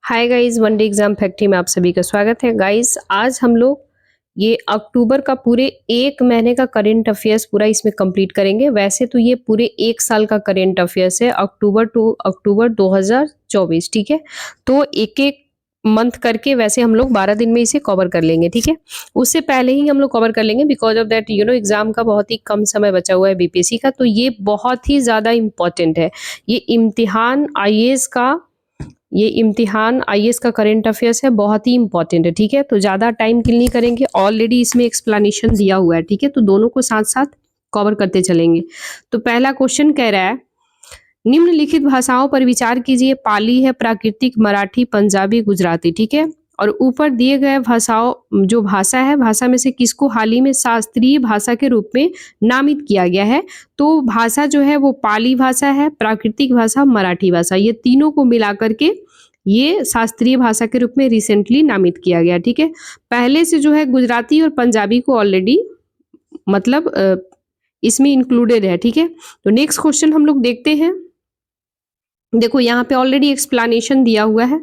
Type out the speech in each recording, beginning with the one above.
Hi guys, one day exam factory में आप सभी का स्वागत है। गाइस आज हम लोग ये अक्टूबर का पूरे एक महीने का करंट अफेयर्स पूरा इसमें कंप्लीट करेंगे। वैसे तो ये पूरे एक साल का करंट अफेयर्स है, अक्टूबर टू अक्टूबर 2024। ठीक है, तो एक एक मंथ करके वैसे हम लोग 12 दिन में इसे कवर कर लेंगे। ठीक है, उससे पहले ही हम लोग कवर कर लेंगे बिकॉज ऑफ दैट एग्जाम का बहुत ही कम समय बचा हुआ है बीपीएससी का, तो ये बहुत ही ज्यादा इम्पोर्टेंट है। ये इम्तिहान आईएएस का करंट अफेयर्स है, बहुत ही इंपॉर्टेंट है। ठीक है, तो ज्यादा टाइम किल नहीं करेंगे, ऑलरेडी इसमें एक्सप्लेनेशन दिया हुआ है। ठीक है, तो दोनों को साथ साथ कवर करते चलेंगे। तो पहला क्वेश्चन कह रहा है, निम्नलिखित भाषाओं पर विचार कीजिए। पाली है, प्राकृतिक, मराठी, पंजाबी, गुजराती। ठीक है, और ऊपर दिए गए भाषाओं जो भाषा है, भाषा में से किसको हाल ही में शास्त्रीय भाषा के रूप में नामित किया गया है? तो भाषा जो है वो पाली भाषा है, प्राकृतिक भाषा, मराठी भाषा, ये तीनों को मिला करके ये शास्त्रीय भाषा के रूप में रिसेंटली नामित किया गया। ठीक है, पहले से जो है गुजराती और पंजाबी को ऑलरेडी मतलब इसमें इंक्लूडेड है। ठीक है, तो नेक्स्ट क्वेश्चन हम लोग देखते हैं। देखो यहाँ पे ऑलरेडी एक्सप्लेनेशन दिया हुआ है।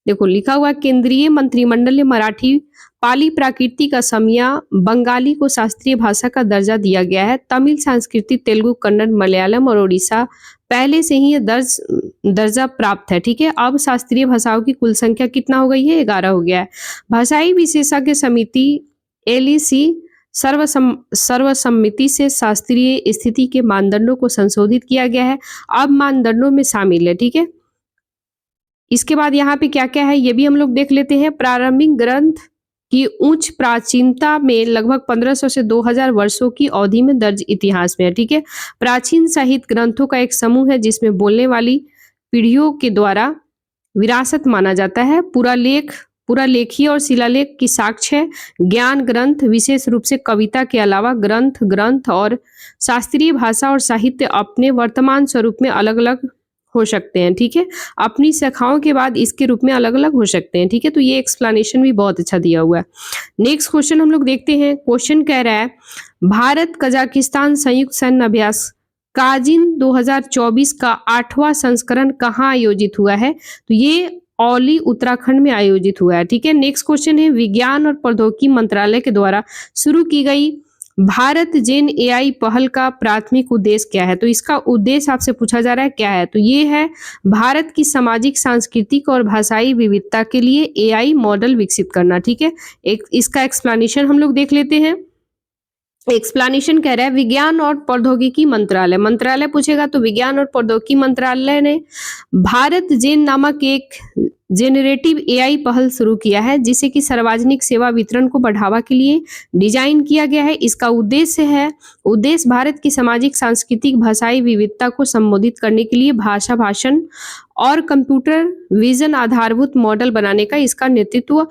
देखो लिखा हुआ है, केंद्रीय मंत्रिमंडल ने मराठी, पाली, प्राकृतिक, असमिया, बंगाली को शास्त्रीय भाषा का दर्जा दिया गया है। तमिल, संस्कृत, तेलुगु, कन्नड़, मलयालम और ओडिशा पहले से ही ये दर्जा प्राप्त है। ठीक है, अब शास्त्रीय भाषाओं की कुल संख्या कितना हो गई है? 11 हो गया है। भाषाई विशेषज्ञ समिति एलईसी सर्वसम्मति से शास्त्रीय स्थिति के मानदंडों को संशोधित किया गया है, अब मानदंडों में शामिल है। ठीक है, इसके बाद यहाँ पे क्या क्या है ये भी हम लोग देख लेते हैं। प्रारंभिक ग्रंथ की उच्च प्राचीनता में लगभग 1500 से 2000 वर्षों की अवधि में दर्ज इतिहास में है। ठीक है, प्राचीन साहित्य ग्रंथों का एक समूह है जिसमें बोलने वाली पीढ़ियों के द्वारा विरासत माना जाता है। पूरा लेखीय और शिलालेख की साक्ष्य है। ज्ञान ग्रंथ विशेष रूप से कविता के अलावा ग्रंथ और शास्त्रीय भाषा और साहित्य अपने वर्तमान स्वरूप में अलग अलग हो सकते हैं। ठीक है, अपनी शाखाओं के बाद इसके रूप में अलग अलग हो सकते हैं। ठीक है, तो ये एक्सप्लेनेशन भी बहुत अच्छा दिया हुआ है। नेक्स्ट क्वेश्चन हम लोग देखते हैं। क्वेश्चन कह रहा है, भारत कजाकिस्तान संयुक्त सैन्य अभ्यास काजिन 2024 का 8वां संस्करण कहाँ आयोजित हुआ है? तो ये औली उत्तराखंड में आयोजित हुआ है। ठीक है, नेक्स्ट क्वेश्चन है, विज्ञान और प्रौद्योगिकी मंत्रालय के द्वारा शुरू की गई भारत जेन एआई पहल का प्राथमिक उद्देश्य क्या है? तो इसका उद्देश्य आपसे पूछा जा रहा है क्या है? तो ये है भारत की सामाजिक, सांस्कृतिक और भाषाई विविधता के लिए एआई मॉडल विकसित करना। ठीक है, एक इसका एक्सप्लेनेशन हम लोग देख लेते हैं। एक्सप्लेनेशन कह रहा है, विज्ञान और प्रौद्योगिकी मंत्रालय पूछेगा तो विज्ञान और प्रौद्योगिकी मंत्रालय ने भारत जेन नामक एक जेनरेटिव एआई पहल शुरू किया है जिसे कि सार्वजनिक सेवा वितरण को बढ़ावा के लिए डिजाइन किया गया है। इसका उद्देश्य भारत की सामाजिक, सांस्कृतिक, भाषाई विविधता को संबोधित करने के लिए भाषा, भाषण और कंप्यूटर विजन आधारभूत मॉडल बनाने का इसका नेतृत्व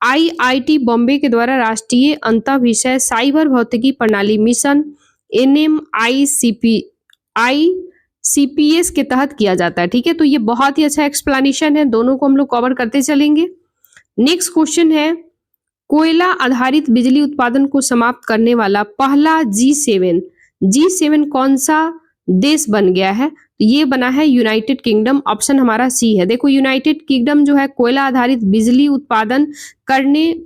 आईआईटी बॉम्बे के द्वारा राष्ट्रीय अंतः विषय साइबर भौतिकी प्रणाली मिशन ICPS के तहत किया जाता है। ठीक है, तो ये बहुत ही अच्छा एक्सप्लेनेशन है, दोनों को हम लोग कवर करते चलेंगे। नेक्स्ट क्वेश्चन है, कोयला आधारित बिजली उत्पादन को समाप्त करने वाला पहला G7 कौन सा देश बन गया है? तो ये बना है यूनाइटेड किंगडम, ऑप्शन हमारा सी है। देखो यूनाइटेड किंगडम जो है कोयला आधारित बिजली उत्पादन करने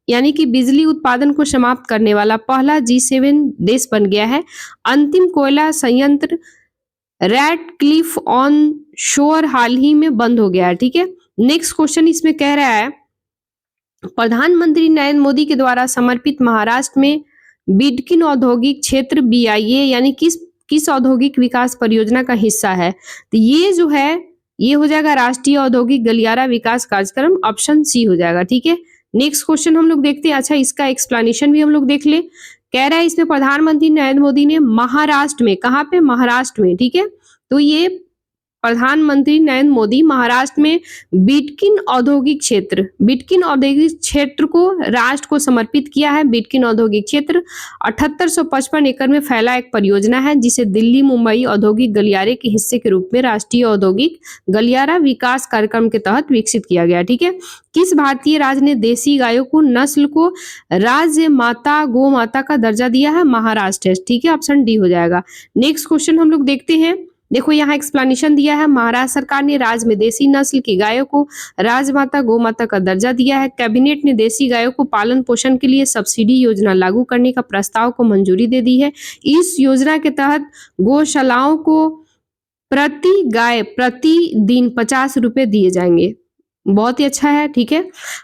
यानी कि बिजली उत्पादन को समाप्त करने वाला पहला G7 देश बन गया है। अंतिम कोयला संयंत्र रैडक्लिफ ऑन शोर हाल ही में बंद हो गया है। ठीक है, नेक्स्ट क्वेश्चन इसमें कह रहा है, प्रधानमंत्री नरेंद्र मोदी के द्वारा समर्पित महाराष्ट्र में बिडकिन औद्योगिक क्षेत्र BIA यानी किस औद्योगिक विकास परियोजना का हिस्सा है? तो ये जो है ये हो जाएगा राष्ट्रीय औद्योगिक गलियारा विकास कार्यक्रम, ऑप्शन सी हो जाएगा। ठीक है, नेक्स्ट क्वेश्चन हम लोग देखते हैं। अच्छा, इसका एक्सप्लेनेशन भी हम लोग देख ले। कह रहा है इसमें प्रधानमंत्री नरेंद्र मोदी ने महाराष्ट्र में, कहाँ पे? महाराष्ट्र में। ठीक है, तो ये प्रधानमंत्री नरेंद्र मोदी महाराष्ट्र में बिडकिन औद्योगिक क्षेत्र को राष्ट्र को समर्पित किया है। बिडकिन औद्योगिक क्षेत्र 7855 एकड़ में फैला एक परियोजना है जिसे दिल्ली मुंबई औद्योगिक गलियारे के हिस्से के रूप में राष्ट्रीय औद्योगिक गलियारा विकास कार्यक्रम के तहत विकसित किया गया। ठीक है, किस भारतीय राज्य ने देसी गायों को नस्ल को राज्य माता गौ माता का दर्जा दिया है? महाराष्ट्र है। ठीक है, ऑप्शन डी हो जाएगा। नेक्स्ट क्वेश्चन हम लोग देखते हैं। देखो यहाँ एक्सप्लेनेशन दिया है, महाराष्ट्र सरकार ने राज्य में देसी नस्ल की गायों को राजमाता गौमाता का दर्जा दिया है। कैबिनेट ने देसी गायों को पालन पोषण के लिए सब्सिडी योजना लागू करने का प्रस्ताव को मंजूरी दे दी है। इस योजना के तहत गौशालाओं को प्रति गाय प्रतिदिन 50 रुपए दिए जाएंगे। बहुत ही अच्छा है, ठीक है।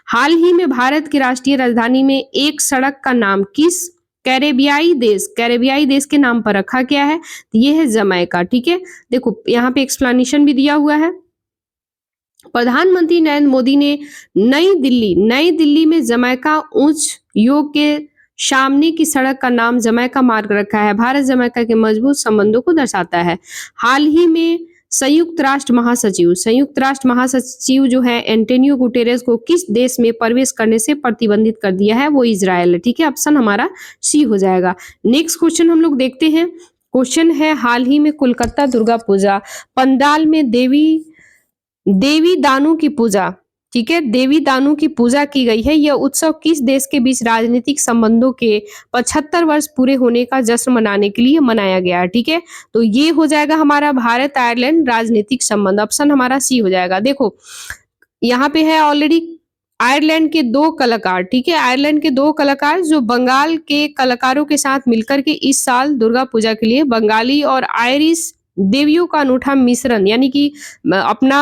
हाल ही में भारत की राष्ट्रीय राजधानी में एक सड़क का नाम किस कैरेबियाई देश के नाम पर रखा गया है? तो ये है जमैका, ठीक है। देखो यहाँ पे एक्सप्लेनेशन भी दिया हुआ है। प्रधानमंत्री नरेंद्र मोदी ने नई दिल्ली में जमैका उच्च योग के सामने की सड़क का नाम जमैका मार्ग रखा है। भारत जमैका के मजबूत संबंधों को दर्शाता है। हाल ही में संयुक्त राष्ट्र महासचिव जो है एंटोनियो गुटेरेस को किस देश में प्रवेश करने से प्रतिबंधित कर दिया है? वो इजराइल है, ठीक है। ऑप्शन हमारा सी हो जाएगा। नेक्स्ट क्वेश्चन हम लोग देखते हैं। क्वेश्चन है, हाल ही में कोलकाता दुर्गा पूजा पंडाल में देवी दानू की पूजा, ठीक है, देवी दानू की पूजा की गई है। यह उत्सव किस देश के बीच राजनीतिक संबंधों के 75 वर्ष पूरे होने का जश्न मनाने के लिए मनाया गया है, ठीक है। तो ये हो जाएगा हमारा भारत आयरलैंड राजनीतिक संबंध। ऑप्शन हमारा सी हो जाएगा। देखो यहाँ पे है ऑलरेडी आयरलैंड के 2 कलाकार, ठीक है, आयरलैंड के 2 कलाकार जो बंगाल के कलाकारों के साथ मिलकर के इस साल दुर्गा पूजा के लिए बंगाली और आयरिश देवियों का अनूठा मिश्रण, यानी कि अपना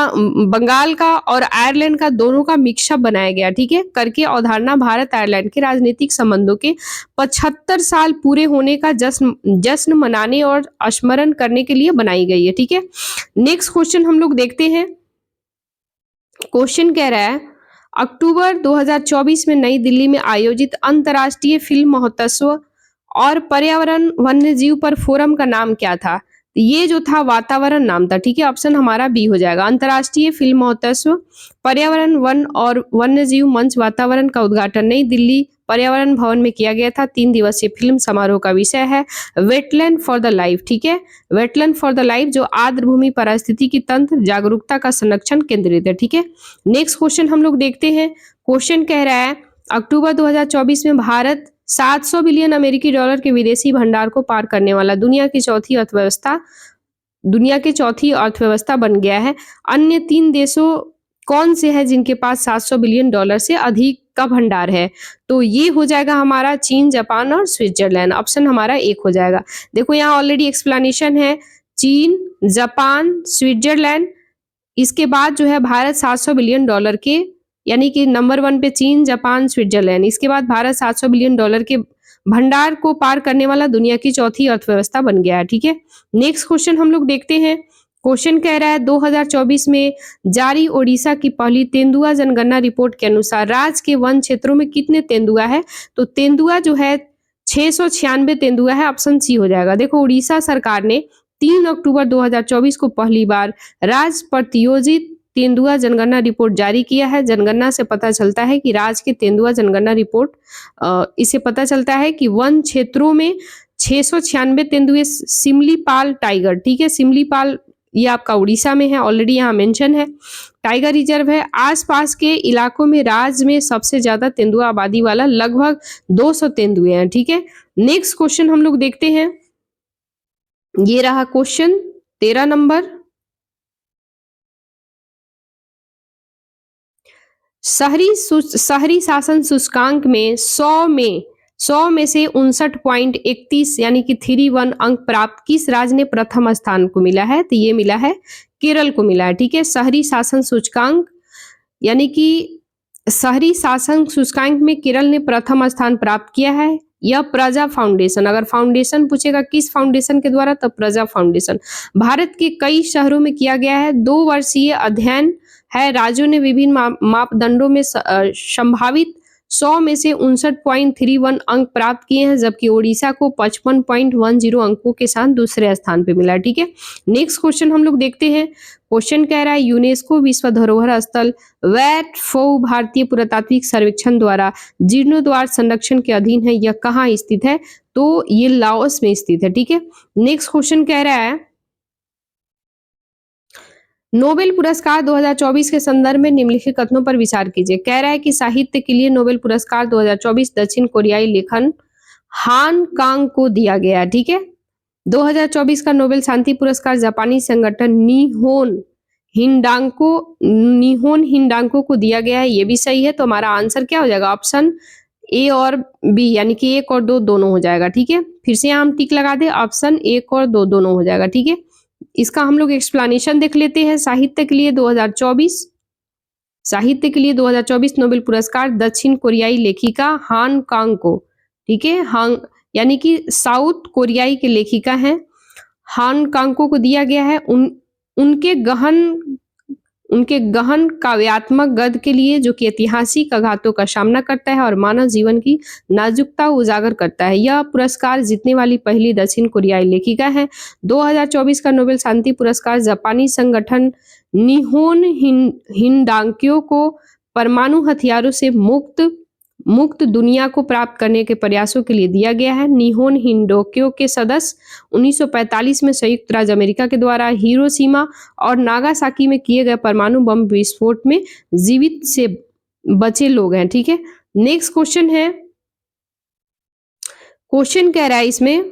बंगाल का और आयरलैंड का दोनों का मिक्सअप बनाया गया, ठीक है, करके अवधारणा भारत आयरलैंड के राजनीतिक संबंधों के 75 साल पूरे होने का जश्न मनाने और स्मरण करने के लिए बनाई गई है, ठीक है। नेक्स्ट क्वेश्चन हम लोग देखते हैं। क्वेश्चन कह रहा है, अक्टूबर 2024 में नई दिल्ली में आयोजित अंतर्राष्ट्रीय फिल्म महोत्सव और पर्यावरण वन्यजीव पर फोरम का नाम क्या था? ये जो था वातावरण नाम था, ठीक है। ऑप्शन हमारा बी हो जाएगा। अंतर्राष्ट्रीय फिल्म महोत्सव पर्यावरण वन और वन्यजीव मंच वातावरण का उद्घाटन नई दिल्ली पर्यावरण भवन में किया गया था। 3 दिवसीय फिल्म समारोह का विषय है वेटलैंड फॉर द लाइफ, ठीक है, वेटलैंड फॉर द लाइफ, जो आर्द्र भूमि पारिस्थितिकी तंत्र जागरूकता का संरक्षण केंद्रित है, ठीक है। नेक्स्ट क्वेश्चन हम लोग देखते हैं। क्वेश्चन कह रहा है, अक्टूबर 2024 में भारत 700 बिलियन अमेरिकी डॉलर के विदेशी भंडार को पार करने वाला दुनिया की चौथी अर्थव्यवस्था बन गया है। अन्य 3 देशों कौन से हैं जिनके पास 700 बिलियन डॉलर से अधिक का भंडार है? तो ये हो जाएगा हमारा चीन, जापान और स्विट्जरलैंड। ऑप्शन हमारा 1 हो जाएगा। देखो यहाँ ऑलरेडी एक्सप्लेनेशन है, चीन, जापान, स्विट्जरलैंड, इसके बाद जो है भारत 700 बिलियन डॉलर के, यानी कि नंबर 1 पे चीन, जापान, स्विट्जरलैंड, इसके बाद भारत 700 बिलियन डॉलर के भंडार को पार करने वाला दुनिया की चौथी अर्थव्यवस्था बन गया है, ठीक है। नेक्स्ट क्वेश्चन हम लोग देखते हैं। क्वेश्चन कह रहा है, 2024 में जारी ओडिशा की पहली तेंदुआ जनगणना रिपोर्ट के अनुसार राज्य के वन क्षेत्रों में कितने तेंदुआ है? तो तेंदुआ जो है 696 तेंदुआ है। ऑप्शन सी हो जाएगा। देखो उड़ीसा सरकार ने 3 अक्टूबर 2024 को पहली बार राज्य प्रतियोजित तेंदुआ जनगणना रिपोर्ट जारी किया है। जनगणना से पता चलता है कि राज्य के तेंदुआ जनगणना रिपोर्ट इससे पता चलता है कि वन क्षेत्रों में 696 तेंदुए सिमलीपाल टाइगर, ठीक है, सिमलीपाल ये आपका उड़ीसा में है, ऑलरेडी यहाँ मेंशन है, टाइगर रिजर्व है। आसपास के इलाकों में राज्य में सबसे ज्यादा तेंदुआ आबादी वाला लगभग 200 तेंदुए हैं, ठीक है। नेक्स्ट क्वेश्चन हम लोग देखते हैं। ये रहा क्वेश्चन 13 नंबर। शहरी शासन सूचकांक में 100 में से 59.31 यानी कि 31 अंक प्राप्त किस राज्य ने प्रथम स्थान को मिला है? तो ये मिला है केरल को मिला है, ठीक है। शहरी शासन सूचकांक यानी कि शहरी शासन सूचकांक में केरल ने प्रथम स्थान प्राप्त किया है। यह प्रजा फाउंडेशन, अगर फाउंडेशन पूछेगा किस फाउंडेशन के द्वारा, तो प्रजा फाउंडेशन, भारत के कई शहरों में किया गया है। 2 वर्षीय अध्ययन है। राज्यों ने विभिन्न मापदंडों में संभावित 100 में से 59.31 अंक प्राप्त किए हैं, जबकि ओडिशा को 55.10 अंकों के साथ दूसरे स्थान पे मिला, ठीक है। नेक्स्ट क्वेश्चन हम लोग देखते हैं। क्वेश्चन कह रहा है, यूनेस्को विश्व धरोहर स्थल वैट-फो भारतीय पुरातात्विक सर्वेक्षण द्वारा जीर्णोद्धार संरक्षण के अधीन है। यह कहाँ स्थित है? तो ये लाओस में स्थित है, ठीक है। नेक्स्ट क्वेश्चन कह रहा है, नोबेल पुरस्कार 2024 के संदर्भ में निम्नलिखित कथनों पर विचार कीजिए। कह रहा है कि साहित्य के लिए नोबेल पुरस्कार 2024 दक्षिण कोरियाई लेखन हान कांग को दिया गया, ठीक है। 2024 का नोबेल शांति पुरस्कार जापानी संगठन निहोन हिंडांको को दिया गया है, ये भी सही है। तो हमारा आंसर क्या हो जाएगा, ऑप्शन ए और बी, यानी कि 1 और 2 दोनों हो जाएगा। ठीक है, फिर से यहाँ हम टिक लगा दे, ऑप्शन 1 और 2 दोनों हो जाएगा। ठीक है, इसका हम लोग एक्सप्लेनेशन देख लेते हैं। साहित्य के लिए 2024 नोबेल पुरस्कार दक्षिण कोरियाई लेखिका हान कांग को, ठीक है, हांग यानी कि साउथ कोरियाई के लेखिका हैं हान कांगको को दिया गया है। उनके गहन काव्यात्मक गद्य के लिए, जो कि ऐतिहासिक आघातों का सामना करता है और मानव जीवन की नाजुकता उजागर करता है। यह पुरस्कार जीतने वाली पहली दक्षिण कोरियाई लेखिका है। 2024 का नोबेल शांति पुरस्कार जापानी संगठन निहोन हिंडांक्यो को परमाणु हथियारों से मुक्त दुनिया को प्राप्त करने के प्रयासों के लिए दिया गया है। निहोन हिंडोक्यो के सदस्य 1945 में संयुक्त राज्य अमेरिका के द्वारा हिरोशिमा और नागासाकी में किए गए परमाणु बम विस्फोट में जीवित से बचे लोग हैं। ठीक है, नेक्स्ट क्वेश्चन है, क्वेश्चन कह रहा है इसमें,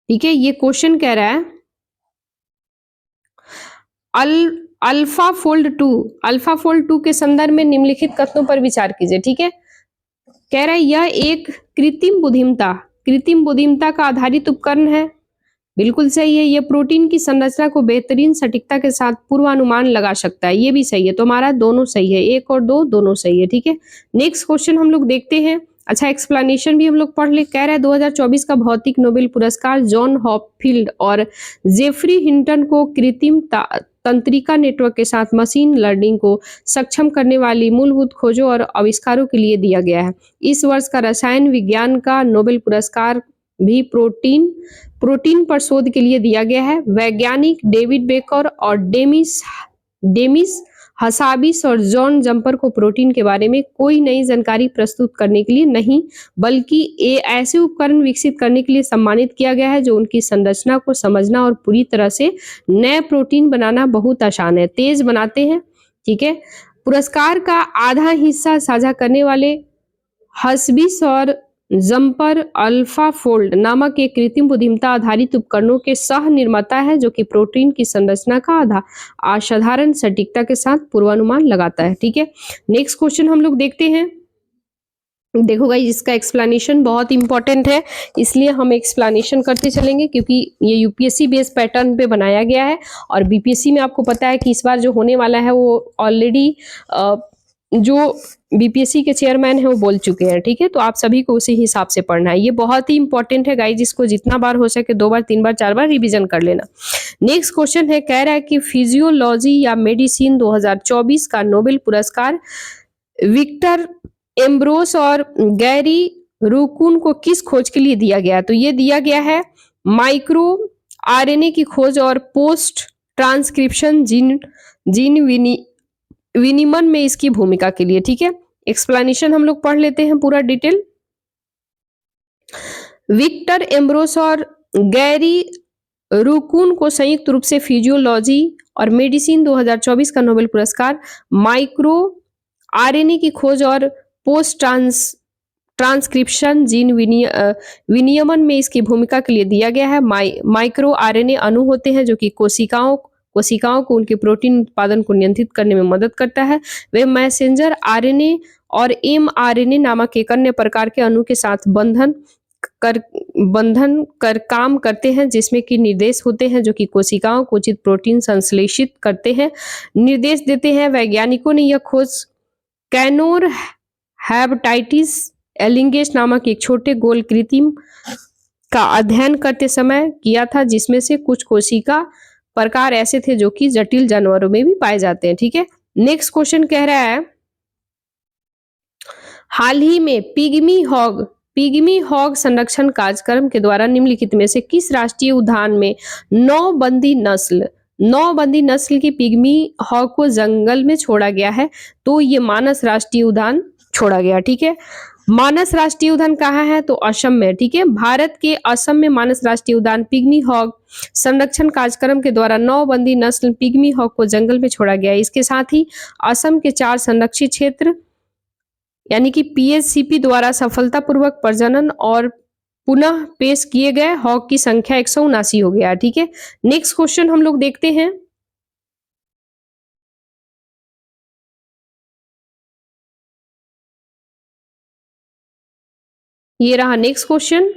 ठीक है, ये क्वेश्चन कह रहा है अल्फा फोल्ड 2 के संदर्भ में निम्नलिखित कथनों पर विचार कीजिए। ठीक है, कह रहा है यह एक कृत्रिम बुद्धिमत्ता का आधारित उपकरण है। बिल्कुल सही है। यह प्रोटीन की संरचना को बेहतरीन सटीकता के साथ पूर्वानुमान लगा सकता है, ये भी सही है। तो हमारा दोनों सही है, 1 और 2 दोनों सही है। ठीक है, नेक्स्ट क्वेश्चन हम लोग देखते हैं। अच्छा, एक्सप्लेनेशन भी हम लोग पढ़ ले। कह रहा है 2024 का भौतिक नोबेल पुरस्कार जॉन हॉपफील्ड और जेफरी हिंटन को कृत्रिम तंत्रिका नेटवर्क के साथ मशीन लर्निंग को सक्षम करने वाली मूलभूत खोजों और आविष्कारों के लिए दिया गया है। इस वर्ष का रसायन विज्ञान का नोबेल पुरस्कार भी प्रोटीन पर शोध के लिए दिया गया है। वैज्ञानिक डेविड बेकर और डेमिस हसाबिस और जॉन जंपर को प्रोटीन के बारे में कोई नई जानकारी प्रस्तुत करने के लिए नहीं, बल्कि ऐसे उपकरण विकसित करने के लिए सम्मानित किया गया है जो उनकी संरचना को समझना और पूरी तरह से नए प्रोटीन बनाना बहुत आसान है, तेज बनाते हैं। ठीक है, पुरस्कार का आधा हिस्सा साझा करने वाले हसबिस और जंपर अल्फा फोल्ड नामक एक कृत्रिम बुद्धिमत्ता आधारित उपकरणों के सह निर्माता है, जो कि प्रोटीन की संरचना का असाधारण सटीकता के साथ पूर्वानुमान लगाता है। ठीक है, नेक्स्ट क्वेश्चन हम लोग देखते हैं। देखो गाइस, इसका एक्सप्लेनेशन बहुत इंपॉर्टेंट है, इसलिए हम एक्सप्लेनेशन करते चलेंगे, क्योंकि ये यूपीएससी बेस्ड पैटर्न पे बनाया गया है और बीपीएससी में आपको पता है कि इस बार जो होने वाला है वो ऑलरेडी जो बीपीएससी के चेयरमैन है वो बोल चुके हैं। ठीक है, तो आप सभी को उसी हिसाब से पढ़ना है। ये बहुत ही इंपॉर्टेंट है गाइस, जिसको जितना बार हो सके 2 बार 3 बार 4 बार रिवीजन कर लेना। नेक्स्ट क्वेश्चन है, कह रहा है कि फिजियोलॉजी या मेडिसिन 2024 का नोबेल पुरस्कार विक्टर एम्ब्रोस और गैरी रूकुन को किस खोज के लिए दिया गया? तो ये दिया गया है माइक्रो आरएनए की खोज और पोस्ट ट्रांसक्रिप्शन जीन विनिमन में इसकी भूमिका के लिए। ठीक है, एक्सप्लेनेशन हम लोग पढ़ लेते हैं पूरा डिटेल। विक्टर एम्ब्रोस और गैरी रूकुन को संयुक्त रूप से फिजियोलॉजी और मेडिसिन 2024 का नोबेल पुरस्कार माइक्रो आरएनए की खोज और पोस्ट ट्रांसक्रिप्शन जीन विनियमन में इसकी भूमिका के लिए दिया गया है। माइक्रो आरएनए अणु होते हैं जो कि कोशिकाओं को उनके प्रोटीन उत्पादन को नियंत्रित करने में मदद करता है। वे मैसेंजर आरएनए और एमआरएनए नामक एक अन्य प्रकार के अणु के साथ बंधन कर काम करते हैं, जिसमें कि निर्देश होते हैं जो कि कोशिकाओं को उचित प्रोटीन संश्लेषित करते हैं, निर्देश देते हैं। वैज्ञानिकों ने यह खोज कैनोर हेपेटाइटिस एलिंगेस नामक एक छोटे गोल कृत्रिम का अध्ययन करते समय किया था, जिसमें से कुछ कोशिका प्रकार ऐसे थे जो कि जटिल जानवरों में भी पाए जाते हैं। ठीक है, नेक्स्ट क्वेश्चन कह रहा है, हाल ही में पिग्मी हॉग संरक्षण कार्यक्रम के द्वारा निम्नलिखित में से किस राष्ट्रीय उद्यान में नौबंदी नस्ल की पिग्मी हॉग को जंगल में छोड़ा गया है? तो ये मानस राष्ट्रीय उद्यान छोड़ा गया। ठीक है, मानस राष्ट्रीय उद्यान कहाँ है? तो असम में। ठीक है, भारत के असम में मानस राष्ट्रीय उद्यान पिग्मी हॉग संरक्षण कार्यक्रम के द्वारा नौबंदी नस्ल पिग्मी हॉग को जंगल में छोड़ा गया है। इसके साथ ही असम के 4 संरक्षित क्षेत्र यानी कि पीएचसीपी द्वारा सफलतापूर्वक प्रजनन और पुनः पेश किए गए हॉक की संख्या 179 हो गया। ठीक है, नेक्स्ट क्वेश्चन हम लोग देखते हैं। ये रहा नेक्स्ट क्वेश्चन।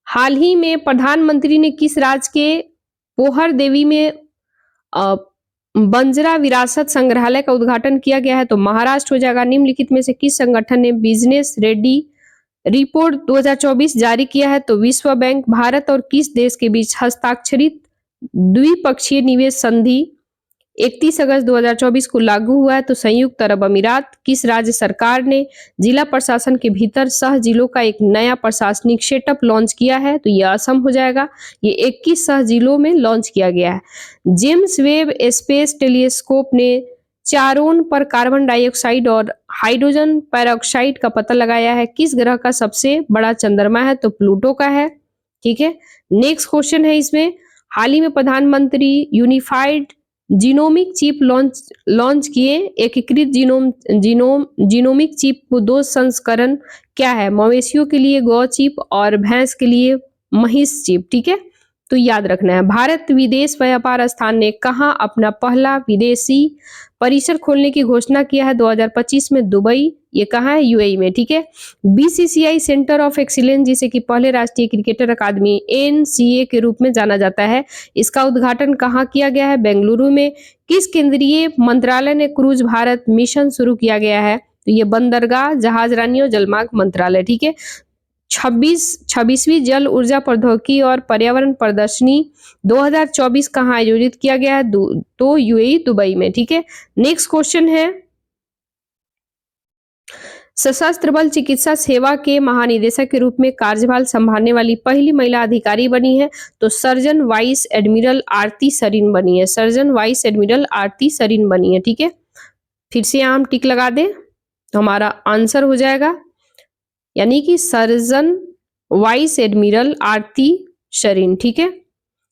हाल ही में प्रधानमंत्री ने किस राज्य के पोहर देवी में बंजरा विरासत संग्रहालय का उद्घाटन किया गया है? तो महाराष्ट्र हो जाएगा। निम्नलिखित में से किस संगठन ने बिजनेस रेडी रिपोर्ट 2024 जारी किया है? तो विश्व बैंक। भारत और किस देश के बीच हस्ताक्षरित द्विपक्षीय निवेश संधि 31 अगस्त 2024 को लागू हुआ है? तो संयुक्त अरब अमीरात। किस राज्य सरकार ने जिला प्रशासन के भीतर सह जिलों का एक नया प्रशासनिक सेटअप लॉन्च किया है? तो यह असम हो जाएगा। ये 21 सह जिलों में लॉन्च किया गया है। जेम्स वेब स्पेस टेलीस्कोप ने चारोन पर कार्बन डाइऑक्साइड और हाइड्रोजन पेरोक्साइड का पता लगाया है। किस ग्रह का सबसे बड़ा चंद्रमा है? तो प्लूटो का है। ठीक है, नेक्स्ट क्वेश्चन है इसमें। हाल ही में प्रधानमंत्री यूनिफाइड जीनोमिक चिप लॉन्च किए। एकीकृत जीनोमिक चिप को 2 संस्करण क्या है? मवेशियों के लिए गौ चिप और भैंस के लिए महिष चिप। ठीक है, तो याद रखना है। भारत विदेश व्यापार संस्थान ने कहाँ अपना पहला विदेशी परिसर खोलने की घोषणा किया है? 2025 में दुबई। ये कहाँ है? यूएई में। ठीक है, बीसीसीआई सेंटर ऑफ एक्सीलेंस, जिसे कि पहले राष्ट्रीय क्रिकेटर अकादमी एनसीए के रूप में जाना जाता है, इसका उद्घाटन कहाँ किया गया है? बेंगलुरु में। किस केंद्रीय मंत्रालय ने क्रूज भारत मिशन शुरू किया गया है? तो ये बंदरगाह, जहाजरानी और जलमार्ग मंत्रालय। ठीक है, 26वीं जल ऊर्जा प्रौद्योगिकी और पर्यावरण प्रदर्शनी 2024 कहाँ आयोजित किया गया है? तो यूएई दुबई में। ठीक है, नेक्स्ट क्वेश्चन है। सशस्त्र बल चिकित्सा सेवा के महानिदेशक के रूप में कार्यभार संभालने वाली पहली महिला अधिकारी बनी है? तो सर्जन वाइस एडमिरल आरती सरीन बनी है। सर्जन वाइस एडमिरल आरती सरीन बनी है। ठीक है, फिर से यहाँ हम टिक लगा दें तो हमारा आंसर हो जाएगा, यानी कि सर्जन वाइस एडमिरल आरती सरीन। ठीक है,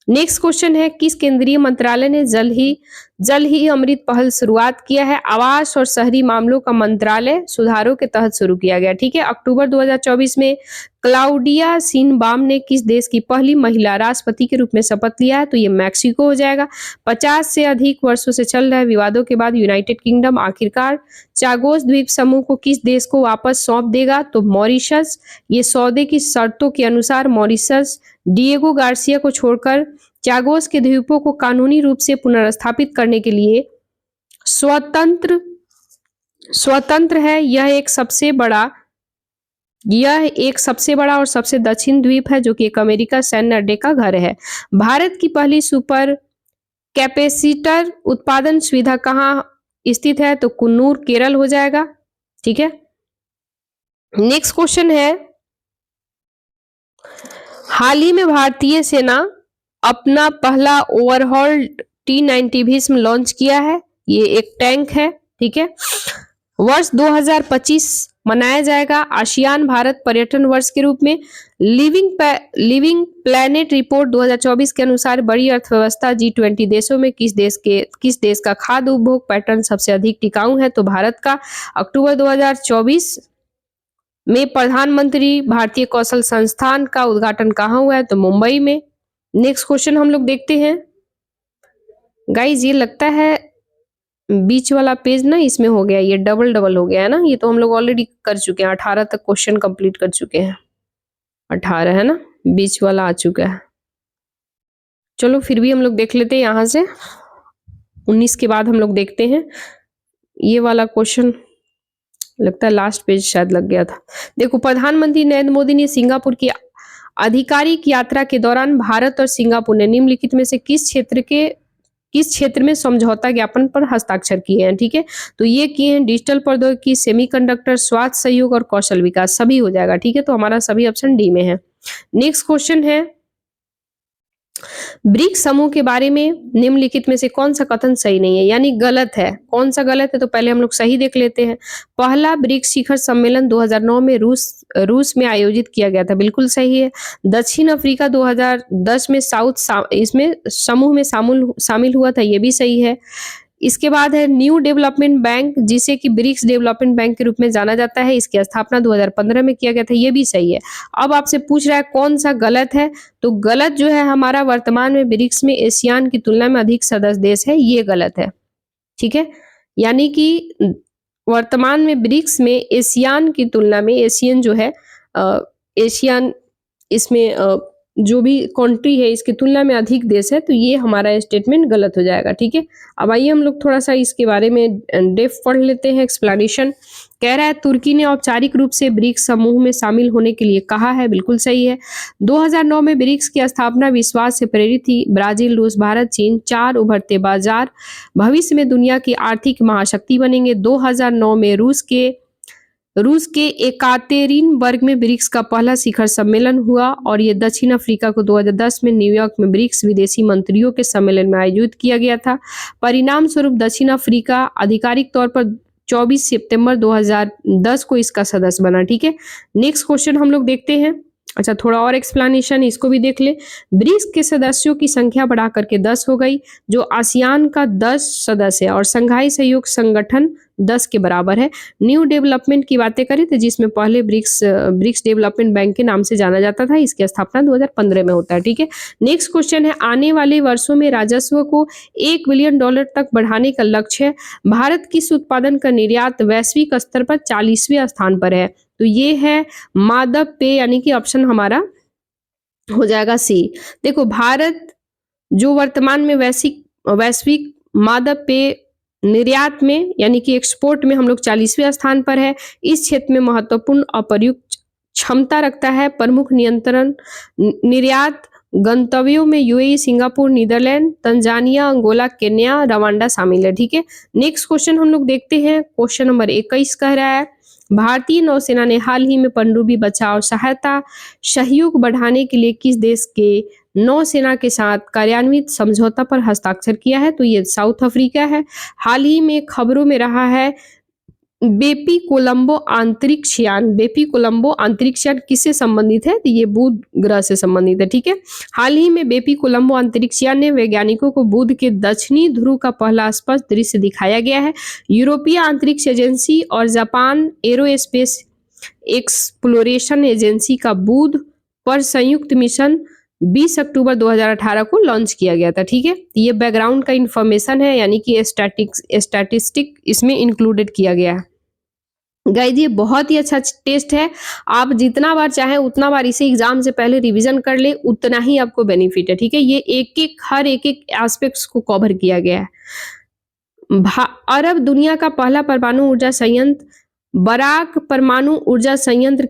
नेक्स्ट क्वेश्चन है। किस केंद्रीय मंत्रालय ने जल ही अमृत पहल शुरुआत किया है? आवास और शहरी मामलों का मंत्रालय सुधारों के तहत शुरू किया गया। ठीक है, अक्टूबर 2024 में क्लाउडिया शिनबाम ने किस देश की पहली महिला राष्ट्रपति के रूप में शपथ लिया है? तो ये मैक्सिको हो जाएगा। 50 से अधिक वर्षों से चल रहे विवादों के बाद यूनाइटेड किंगडम आखिरकार चागोस द्वीप समूह को किस देश को वापस सौंप देगा? तो मॉरिशस। ये सौदे की शर्तों के अनुसार मॉरिशस डिएगो गार्सिया को छोड़कर चागोस के द्वीपों को कानूनी रूप से पुनर्स्थापित करने के लिए स्वतंत्र है। यह एक सबसे बड़ा और सबसे दक्षिण द्वीप है, जो कि एक अमेरिका सैन्य अड्डे का घर है। भारत की पहली सुपर कैपेसिटर उत्पादन सुविधा कहाँ स्थित है? तो कुन्नूर, केरल हो जाएगा। ठीक है, नेक्स्ट क्वेश्चन है। हाल ही में भारतीय सेना अपना पहला ओवरहॉल T90 भीष्म लॉन्च किया है। ये एक टैंक है। ठीक है, वर्ष 2025 मनाया जाएगा आसियान भारत पर्यटन वर्ष के रूप में। लिविंग प्लैनेट रिपोर्ट 2024 के अनुसार बड़ी अर्थव्यवस्था G20 देशों में किस देश का खाद्य उपभोग पैटर्न सबसे अधिक टिकाऊ है? तो भारत का। अक्टूबर 2024 में प्रधानमंत्री भारतीय कौशल संस्थान का उद्घाटन कहाँ हुआ है? तो मुंबई में। नेक्स्ट क्वेश्चन हम लोग देखते हैं। गाइज, ये लगता है बीच वाला पेज ना इसमें हो गया, ये डबल हो गया है ना। ये तो हम लोग ऑलरेडी कर चुके हैं, 18 तक क्वेश्चन कंप्लीट कर चुके हैं। 18 है ना, बीच वाला आ चुका है। चलो फिर भी हम लोग देख लेते हैं यहाँ से। 19 के बाद हम लोग देखते हैं ये वाला क्वेश्चन। लगता है लास्ट पेज शायद लग गया था। देखो, प्रधानमंत्री नरेंद्र मोदी ने सिंगापुर की आधिकारिक यात्रा के दौरान भारत और सिंगापुर ने निम्नलिखित में से किस क्षेत्र में समझौता ज्ञापन पर हस्ताक्षर किए हैं? ठीक है, तो ये किए हैं डिजिटल प्रौद्योगिकी, सेमीकंडक्टर, स्वास्थ्य सहयोग और कौशल विकास। सभी हो जाएगा। ठीक है, तो हमारा सभी ऑप्शन डी में है। नेक्स्ट क्वेश्चन है। ब्रिक्स समूह के बारे में निम्नलिखित में से कौन सा कथन सही नहीं है, यानी गलत है? कौन सा गलत है? तो पहले हम लोग सही देख लेते हैं। पहला ब्रिक्स शिखर सम्मेलन 2009 में रूस में आयोजित किया गया था, बिल्कुल सही है। दक्षिण अफ्रीका 2010 में इसमें समूह में शामिल हुआ था, ये भी सही है। इसके बाद है न्यू डेवलपमेंट बैंक, जिसे कि ब्रिक्स डेवलपमेंट बैंक के रूप में जाना जाता है। इसकी स्थापना 2015 में किया गया था, ये भी सही है। अब आपसे पूछ रहा है कौन सा गलत है, तो गलत जो है हमारा वर्तमान में ब्रिक्स में एशियान की तुलना में अधिक सदस्य देश है, ये गलत है। ठीक है, यानी कि वर्तमान में ब्रिक्स में एशियान की तुलना में एशियन जो है एशियन इसमें जो भी कंट्री है इसकी तुलना में अधिक देश है, तो ये हमारा स्टेटमेंट गलत हो जाएगा। ठीक है, अब आइए हम लोग थोड़ा सा इसके बारे में डेफ पढ़ लेते हैं। एक्सप्लेनेशन कह रहा है तुर्की ने औपचारिक रूप से ब्रिक्स समूह में शामिल होने के लिए कहा है, बिल्कुल सही है। 2009 में ब्रिक्स की स्थापना विश्वास से प्रेरित थी। ब्राजील, रूस, भारत, चीन 4 उभरते बाजार भविष्य में दुनिया की आर्थिक महाशक्ति बनेंगे। 2009 में रूस के एकातेरिनबर्ग में ब्रिक्स का पहला शिखर सम्मेलन हुआ और ये दक्षिण अफ्रीका को 2010 में न्यूयॉर्क में ब्रिक्स विदेशी मंत्रियों के सम्मेलन में आयोजित किया गया था। परिणाम स्वरूप दक्षिण अफ्रीका आधिकारिक तौर पर 24 सितंबर 2010 को इसका सदस्य बना। ठीक है, नेक्स्ट क्वेश्चन हम लोग देखते हैं। अच्छा, थोड़ा और एक्सप्लेनेशन इसको भी देख ले। ब्रिक्स के सदस्यों की संख्या बढ़ा करके 10 हो गई, जो आसियान का 10 सदस्य है और संघाई सहयोग संगठन 10 के बराबर है। न्यू डेवलपमेंट की बातें करें तो जिसमें पहले ब्रिक्स डेवलपमेंट बैंक के नाम से जाना जाता था, इसकी स्थापना 2015 में होता है। ठीक है, नेक्स्ट क्वेश्चन है आने वाले वर्षों में राजस्व को $1 बिलियन तक बढ़ाने का लक्ष्य है। भारत किस उत्पादन का निर्यात वैश्विक स्तर पर 40वें स्थान पर है, तो ये है मादक पेय, यानी कि ऑप्शन हमारा हो जाएगा सी। देखो, भारत जो वर्तमान में वैश्विक मादक पेय निर्यात में यानी कि एक्सपोर्ट में हम लोग 40वें स्थान पर है। इस क्षेत्र में महत्वपूर्ण अप्रयुक्त क्षमता रखता है। प्रमुख नियंत्रण निर्यात गंतव्यों में UAE, Singapore, Netherlands, Tanzania, Angola, Kenya, Rwanda शामिल है। ठीक है, नेक्स्ट क्वेश्चन हम लोग देखते हैं। क्वेश्चन नंबर 21 कह रहा है भारतीय नौसेना ने हाल ही में पनडुब्बी बचाव सहायता सहयोग बढ़ाने के लिए किस देश के नौसेना के साथ कार्यान्वित समझौता पर हस्ताक्षर किया है, तो ये साउथ अफ्रीका है। हाल ही में खबरों में रहा है बेपी कोलंबो अंतरिक्ष यान किससे संबंधित है, तो ये बुध ग्रह से संबंधित है। ठीक है, हाल ही में बेपी कोलंबो अंतरिक्ष यान ने वैज्ञानिकों को बुध के दक्षिणी ध्रुव का पहला स्पष्ट दृश्य दिखाया गया है। यूरोपीय अंतरिक्ष एजेंसी और जापान एरोस्पेस एक्सप्लोरेशन एजेंसी का बुध पर संयुक्त मिशन 20 अक्टूबर 2018 को लॉन्च किया गया था। ठीक है, ये बैकग्राउंड का इंफॉर्मेशन है, यानी कि स्टैटिस्टिक इसमें इंक्लूडेड किया गया है। गाइस, ये बहुत ही अच्छा टेस्ट है। आप जितना बार चाहें उतना बार इसे एग्जाम से पहले रिवीजन कर ले, उतना ही आपको बेनिफिट है। ठीक है, ये हर एक एस्पेक्ट्स को कवर किया गया है। अरब दुनिया का पहला परमाणु ऊर्जा संयंत्र बराक परमाणु ऊर्जा संयंत्र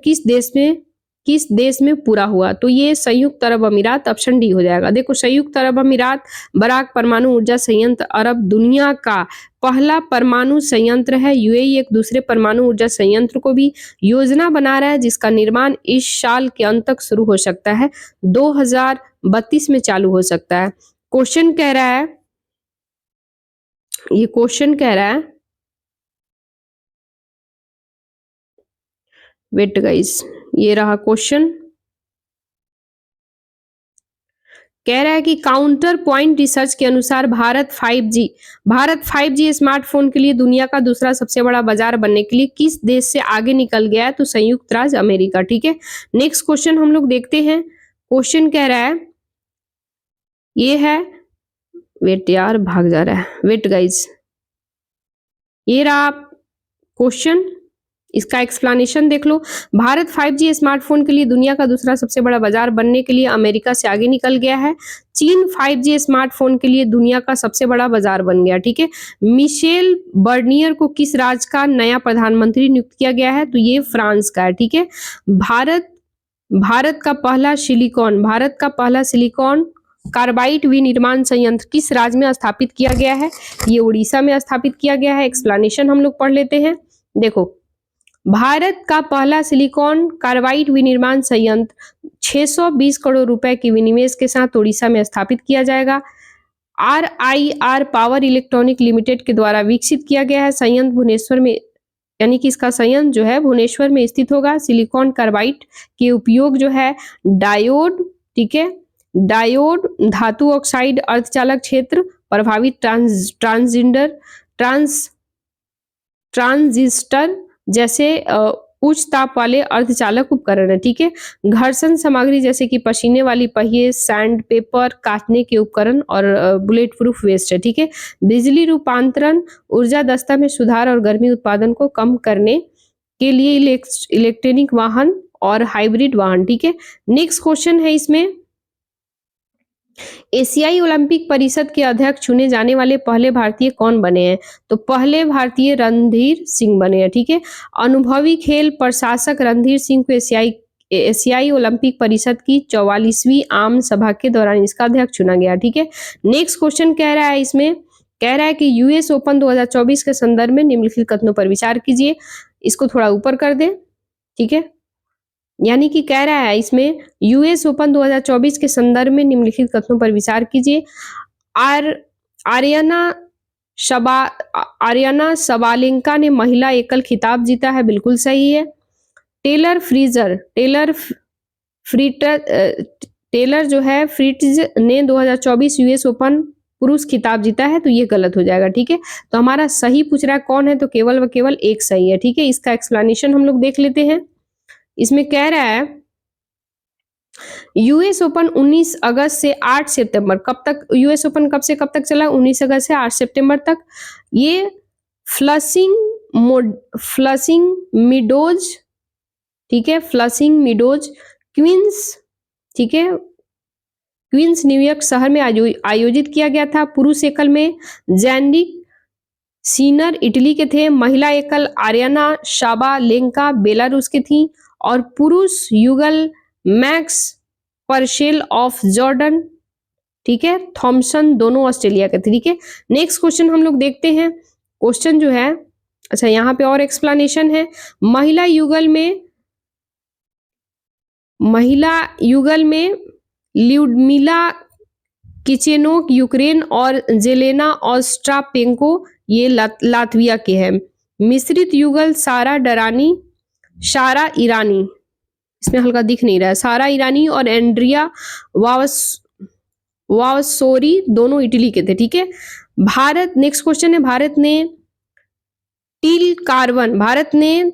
किस देश में पूरा हुआ, तो ये संयुक्त अरब अमीरात, ऑप्शन डी हो जाएगा। देखो, संयुक्त अरब अमीरात बराक परमाणु ऊर्जा संयंत्र अरब दुनिया का पहला परमाणु संयंत्र है। यूएई एक दूसरे परमाणु ऊर्जा संयंत्र को भी योजना बना रहा है, जिसका निर्माण इस साल के अंत तक शुरू हो सकता है, 2032 में चालू हो सकता है। क्वेश्चन कह रहा है वेट गाइस, ये रहा क्वेश्चन। कह रहा है कि काउंटर पॉइंट रिसर्च के अनुसार भारत 5G स्मार्टफोन के लिए दुनिया का दूसरा सबसे बड़ा बाजार बनने के लिए किस देश से आगे निकल गया है, तो संयुक्त राज्य अमेरिका। ठीक है, नेक्स्ट क्वेश्चन हम लोग देखते हैं। क्वेश्चन कह रहा है, ये है वेट यार भाग जा रहा है, वेट गाइज, ये रहा क्वेश्चन, इसका एक्सप्लेनेशन देख लो। भारत 5G स्मार्टफोन के लिए दुनिया का दूसरा सबसे बड़ा बाजार बनने के लिए अमेरिका से आगे निकल गया है। चीन 5G स्मार्टफोन के लिए दुनिया का सबसे बड़ा बाजार बन गया। ठीक है, मिशेल बर्नियर को किस राज्य का नया प्रधानमंत्री नियुक्त किया गया है, तो ये फ्रांस का है। ठीक है, भारत का पहला सिलिकॉन कार्बाइड विनिर्माण संयंत्र किस राज्य में स्थापित किया गया है, ये उड़ीसा में स्थापित किया गया है। एक्सप्लेनेशन हम लोग पढ़ लेते हैं। देखो, भारत का पहला सिलिकॉन कार्बाइड विनिर्माण संयंत्र 620 करोड़ रुपए के विनिवेश के साथ उड़ीसा में स्थापित किया जाएगा। RIR पावर इलेक्ट्रॉनिक लिमिटेड के द्वारा विकसित किया गया है। संयंत्र भुवनेश्वर में, यानी कि इसका संयंत्र जो है भुवनेश्वर में स्थित होगा। सिलिकॉन कार्बाइड के उपयोग जो है डायोड, ठीक है, डायोड, धातु ऑक्साइड, अर्धचालक क्षेत्र प्रभावित ट्रांसजेंडर ट्रांजिस्टर जैसे उच्च ताप वाले अर्धचालक उपकरण है, ठीक है। घर्षण सामग्री जैसे कि पसीने वाली पहिए, सैंड पेपर काटने के उपकरण और बुलेट प्रूफ वेस्ट है, ठीक है। बिजली रूपांतरण, ऊर्जा दक्षता में सुधार और गर्मी उत्पादन को कम करने के लिए इलेक्ट्रॉनिक वाहन और हाइब्रिड वाहन, ठीक है। नेक्स्ट क्वेश्चन है इसमें, एशियाई ओलंपिक परिषद के अध्यक्ष चुने जाने वाले पहले भारतीय कौन बने हैं? तो पहले भारतीय रणधीर सिंह बने हैं, ठीक है। अनुभवी खेल प्रशासक रणधीर सिंह को एशियाई ओलंपिक परिषद की 44वीं आम सभा के दौरान इसका अध्यक्ष चुना गया, ठीक है। नेक्स्ट क्वेश्चन कह रहा है इसमें, कह रहा है कि यूएस ओपन 2024 के संदर्भ में निम्नलिखित कथनों पर विचार कीजिए। इसको थोड़ा ऊपर कर दें, ठीक है। यानी कि कह रहा है इसमें, यूएस ओपन 2024 के संदर्भ में निम्नलिखित कथनों पर विचार कीजिए। आर्यना सबालेंका ने महिला एकल खिताब जीता है, बिल्कुल सही है। टेलर जो है फ्रिट्ज ने 2024 यूएस ओपन पुरुष खिताब जीता है, तो ये गलत हो जाएगा, ठीक है। तो हमारा सही पूछ रहा है कौन है, तो केवल व केवल एक सही है, ठीक है। इसका एक्सप्लेनेशन हम लोग देख लेते हैं। इसमें कह रहा है यूएस ओपन 19 अगस्त से 8 सितंबर, कब तक यूएस ओपन कब से कब तक चला? 19 अगस्त से 8 सितंबर तक। ये फ्लशिंग मिडोज, ठीक है, फ्लशिंग मिडोज क्वींस, ठीक है, क्वींस न्यूयॉर्क शहर में आयोजित किया गया था। पुरुष एकल में जैनिक सीनर इटली के थे, महिला एकल आर्यना शाबालेंका बेलारूस के थी, और पुरुष युगल मैक्स परशेल ऑफ जॉर्डन, ठीक है, थॉमसन दोनों ऑस्ट्रेलिया के थे, ठीक है। नेक्स्ट क्वेश्चन हम लोग देखते हैं। क्वेश्चन जो है, अच्छा यहाँ पे और एक्सप्लेनेशन है। महिला युगल में ल्यूडमिला किचेनोक यूक्रेन और जेलेना ऑस्ट्रापेंको ये लातविया के हैं। मिश्रित युगल सारा ईरानी, इसमें हल्का दिख नहीं रहा है, सारा ईरानी और एंड्रिया वावसोरी दोनों इटली के थे, ठीक है। नेक्स्ट क्वेश्चन है, भारत ने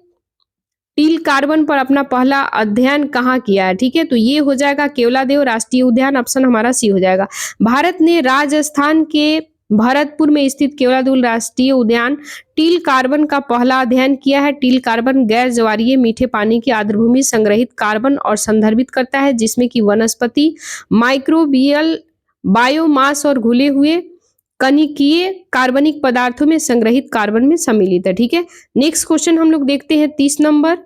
टील कार्बन पर अपना पहला अध्ययन कहाँ किया है, ठीक है। तो ये हो जाएगा केवलादेव राष्ट्रीय उद्यान, ऑप्शन हमारा सी हो जाएगा। भारत ने राजस्थान के भरतपुर में स्थित केवलादेव राष्ट्रीय उद्यान टील कार्बन का पहला अध्ययन किया है। टील कार्बन गैर ज्वारीय मीठे पानी की आर्द्रभूमि संग्रहित कार्बन और संदर्भित करता है, जिसमें कि वनस्पति, माइक्रोबियल, बायोमास और घुले हुए कनिकीय कार्बनिक पदार्थों में संग्रहित कार्बन में सम्मिलित है, ठीक है। नेक्स्ट क्वेश्चन हम लोग देखते हैं 30 नंबर।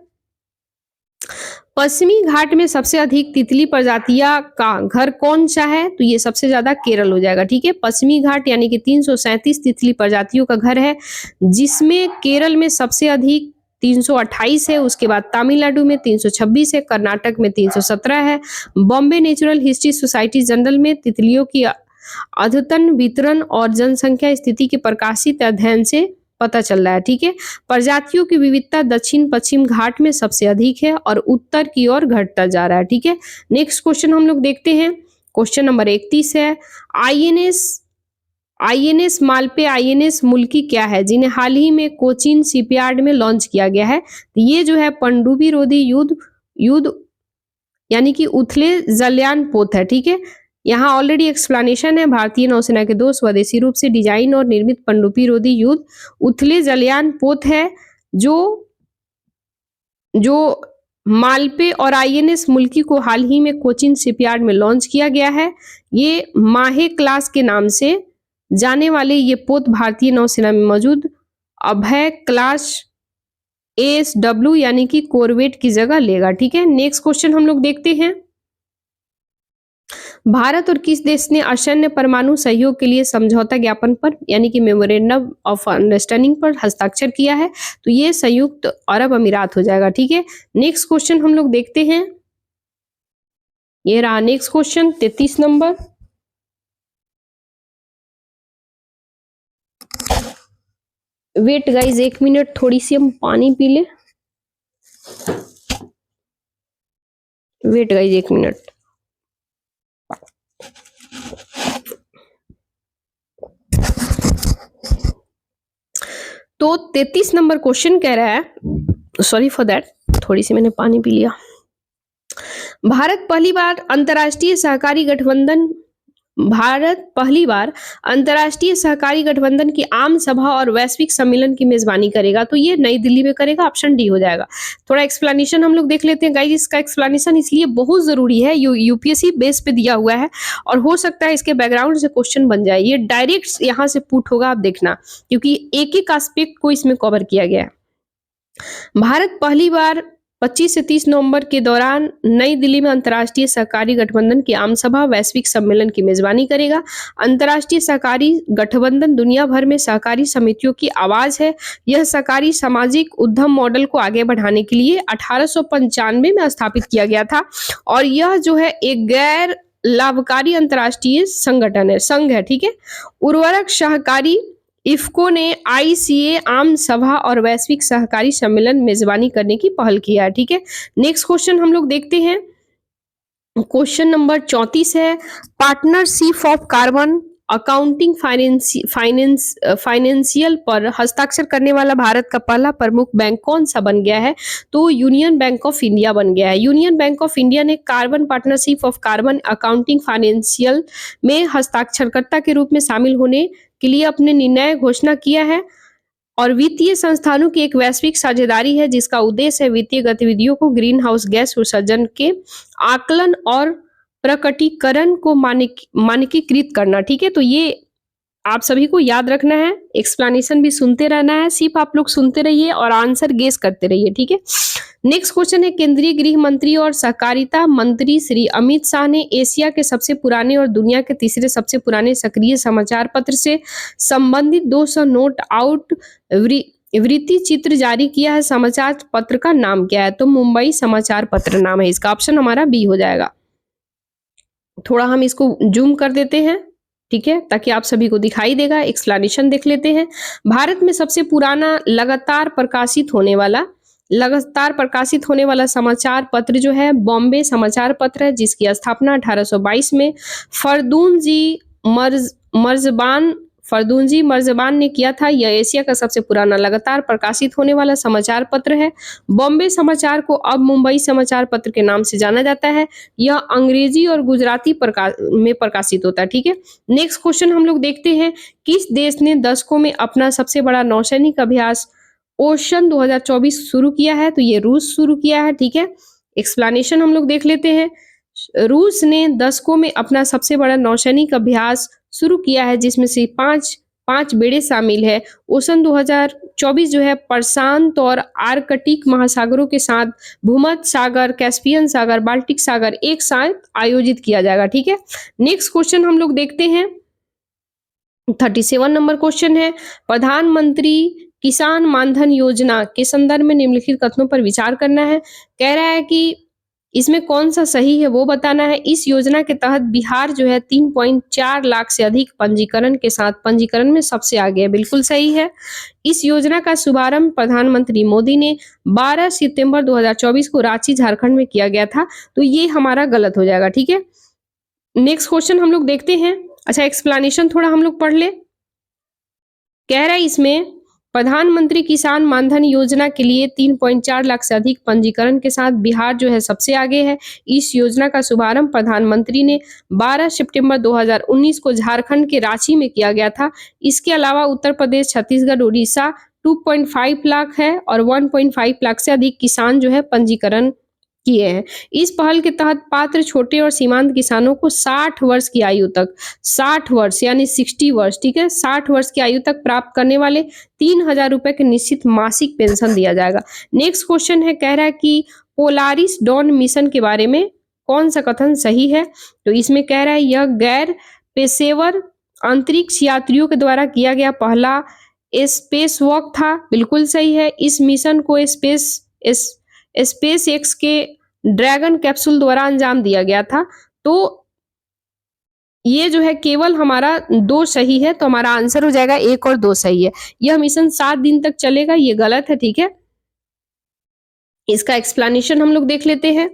पश्चिमी घाट में सबसे अधिक तितली प्रजातियां का घर कौन सा है? तो ये सबसे ज्यादा केरल हो जाएगा, ठीक है। पश्चिमी घाट यानी कि 337 तितली प्रजातियों का घर है, जिसमें केरल में सबसे अधिक 328 है, उसके बाद तमिलनाडु में 326 है, कर्नाटक में 317 है। Bombay natural history society journal में तितलियों की अद्यतन वितरण और जनसंख्या स्थिति के प्रकाशित अध्ययन से पता चल रहा है, ठीक है। प्रजातियों की विविधता दक्षिण पश्चिम घाट में सबसे अधिक है और उत्तर की ओर घटता जा रहा है, ठीक है। नेक्स्ट क्वेश्चन हम लोग देखते हैं। क्वेश्चन नंबर 31 है, आईएनएस मालपे आईएनएस मुल्की क्या है, जिन्हें हाल ही में कोचीन शिपयार्ड में लॉन्च किया गया है? ये जो है पनडुब्बी रोधी युद्ध यानी कि उथले जलयान पोत है, ठीक है। यहाँ ऑलरेडी एक्सप्लेनेशन है। भारतीय नौसेना के 2 स्वदेशी रूप से डिजाइन और निर्मित पनडुब्बी रोधी युद्ध उथले जलयान पोत है, जो मालपे और आईएनएस मुल्की को हाल ही में कोचीन शिपयार्ड में लॉन्च किया गया है। ये माहे क्लास के नाम से जाने वाले ये पोत भारतीय नौसेना में मौजूद अभय क्लास ASW यानी कि कोरवेट की जगह लेगा, ठीक है। नेक्स्ट क्वेश्चन हम लोग देखते हैं। भारत और किस देश ने असैन्य परमाणु सहयोग के लिए समझौता ज्ञापन पर यानी कि मेमोरेंडम ऑफ अंडरस्टैंडिंग पर हस्ताक्षर किया है? तो ये संयुक्त अरब अमीरात हो जाएगा, ठीक है। नेक्स्ट क्वेश्चन हम लोग देखते हैं। ये रहा next question 33 number. Wait guys 1 minute, थोड़ी सी हम पानी पी ले। Wait guys 1 minute. तो 33 नंबर क्वेश्चन कह रहा है, सॉरी फॉर दैट, थोड़ी सी मैंने पानी पी लिया। भारत पहली बार अंतर्राष्ट्रीय सहकारी गठबंधन की आम सभा और वैश्विक सम्मेलन की मेजबानी करेगा। तो ये नई दिल्ली में करेगा, ऑप्शन डी हो जाएगा। थोड़ा एक्सप्लेनेशन हम लोग देख लेते हैं गाइस। इसका एक्सप्लेनेशन इसलिए बहुत जरूरी है, यूपीएससी बेस पे दिया हुआ है और हो सकता है इसके बैकग्राउंड से क्वेश्चन बन जाए। ये डायरेक्ट यहाँ से पुट होगा, आप देखना, क्योंकि एक एक एस्पेक्ट को इसमें कवर किया गया है। भारत पहली बार 25 से 30 नवंबर के दौरान नई दिल्ली में अंतर्राष्ट्रीय सहकारी गठबंधन की आम सभा वैश्विक सम्मेलन की मेजबानी करेगा। अंतर्राष्ट्रीय सहकारी गठबंधन दुनिया भर में सहकारी समितियों की आवाज है। यह सहकारी सामाजिक उद्यम मॉडल को आगे बढ़ाने के लिए 1895 में स्थापित किया गया था और यह जो है एक गैर लाभकारी अंतर्राष्ट्रीय संगठन है, संघ है, ठीक है। उर्वरक सहकारी इफ्को ने आईसीए आम सभा और वैश्विक सहकारी सम्मेलन मेजबानी करने की पहल किया है, ठीक है। नेक्स्ट क्वेश्चन हम लोग देखते हैं, क्वेश्चन नंबर 34 है, partnership of carbon accounting financial पर हस्ताक्षर करने वाला भारत का पहला प्रमुख बैंक कौन सा बन गया है? तो यूनियन बैंक ऑफ इंडिया बन गया है। यूनियन बैंक ऑफ इंडिया ने carbon partnership of carbon accounting financial में हस्ताक्षरकर्ता के रूप में शामिल होने के लिए अपने निर्णय घोषणा किया है और वित्तीय संस्थानों की एक वैश्विक साझेदारी है जिसका उद्देश्य है वित्तीय गतिविधियों को ग्रीन हाउस गैस उत्सर्जन के आकलन और प्रकटीकरण को मानकीकृत करना, ठीक है। तो ये आप सभी को याद रखना है, एक्सप्लेनेशन भी सुनते रहना है, सिर्फ आप लोग सुनते रहिए और आंसर गेस करते रहिए, ठीक है। नेक्स्ट क्वेश्चन है, केंद्रीय गृह मंत्री और सहकारिता मंत्री श्री अमित शाह ने एशिया के सबसे पुराने और दुनिया के तीसरे सबसे पुराने सक्रिय समाचार पत्र से संबंधित 200 नोट आउट वृत्ति चित्र जारी किया है। समाचार पत्र का नाम क्या है? तो मुंबई समाचार पत्र नाम है इसका, ऑप्शन हमारा बी हो जाएगा। थोड़ा हम इसको जूम कर देते हैं, ठीक है, ताकि आप सभी को दिखाई देगा। एक्सप्लेनेशन देख लेते हैं। भारत में सबसे पुराना लगातार प्रकाशित होने वाला समाचार पत्र जो है बॉम्बे समाचार पत्र है, जिसकी स्थापना 1822 में फर्दूंजी मर्जबान ने किया था। यह एशिया का सबसे पुराना लगातार प्रकाशित होने वाला समाचार पत्र है। बॉम्बे समाचार को अब मुंबई समाचार पत्र के नाम से जाना जाता है। यह अंग्रेजी और गुजराती में प्रकाशित होता है, ठीक है। नेक्स्ट क्वेश्चन हम लोग देखते हैं, किस देश ने दशकों में अपना सबसे बड़ा नौसैनिक अभ्यास ओशन 2024 शुरू किया है? तो ये रूस शुरू किया है, ठीक है। एक्सप्लेनेशन हम लोग देख लेते हैं। रूस ने दशकों में अपना सबसे बड़ा नौसैनिक अभ्यास शुरू किया है, जिसमें से पांच बेड़े शामिल है। ओशन 2024 जो है प्रशांत और आर्कटिक महासागरों के साथ भूमध्य सागर, कैस्पियन सागर, बाल्टिक सागर एक साथ आयोजित किया जाएगा, ठीक है। नेक्स्ट क्वेश्चन हम लोग देखते हैं, 37 नंबर क्वेश्चन है, प्रधानमंत्री किसान मानधन योजना के संदर्भ में निम्नलिखित कथनों पर विचार करना है। कह रहा है कि इसमें कौन सा सही है वो बताना है। इस योजना के तहत बिहार जो है 3.4 लाख से अधिक पंजीकरण के साथ पंजीकरण में सबसे आगे है, बिल्कुल सही है। इस योजना का शुभारंभ प्रधानमंत्री मोदी ने 12 सितंबर 2024 को रांची झारखंड में किया गया था, तो ये हमारा गलत हो जाएगा, ठीक है। नेक्स्ट क्वेश्चन हम लोग देखते हैं। अच्छा, एक्सप्लेनेशन थोड़ा हम लोग पढ़ ले। कह रहा है इसमें प्रधानमंत्री किसान मानधन योजना के लिए 3.4 लाख से अधिक पंजीकरण के साथ बिहार जो है सबसे आगे है। इस योजना का शुभारंभ प्रधानमंत्री ने 12 सितंबर 2019 को झारखंड के रांची में किया गया था। इसके अलावा उत्तर प्रदेश, छत्तीसगढ़, उड़ीसा 2.5 लाख है और 1.5 लाख से अधिक किसान जो है पंजीकरण किए हैं। इस पहल के तहत पात्र छोटे और सीमांत किसानों को 60 वर्ष की आयु तक, 60 वर्ष यानी 60 वर्ष, ठीक है, 60 वर्ष की आयु तक प्राप्त करने वाले 3,000 रुपए के निश्चित मासिक पेंशन दिया जाएगा। नेक्स्ट क्वेश्चन है, कह रहा है कि पोलारिस डॉन मिशन के बारे में कौन सा कथन सही है? तो इसमें कह रहा है यह गैर पेशेवर अंतरिक्ष यात्रियों के द्वारा किया गया पहला स्पेस वॉक था, बिल्कुल सही है। इस मिशन को स्पेस एक्स के ड्रैगन कैप्सूल द्वारा अंजाम दिया गया था। तो ये जो है केवल हमारा 2 सही है, तो हमारा आंसर हो जाएगा 1 और 2 सही है। यह मिशन 7 दिन तक चलेगा, ये गलत है, ठीक है। इसका एक्सप्लेनेशन हम लोग देख लेते हैं।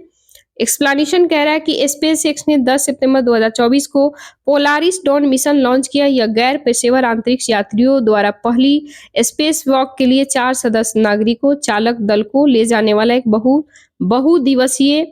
एक्सप्लेनेशन कह रहा है कि स्पेस एक्स ने 10 सितंबर 2024 को पोलारिस डॉन मिशन लॉन्च किया। यह गैर पेशेवर अंतरिक्ष यात्रियों द्वारा पहली स्पेस वॉक के लिए 4 सदस्य नागरिकों चालक दल को ले जाने वाला एक बहुदिवसीय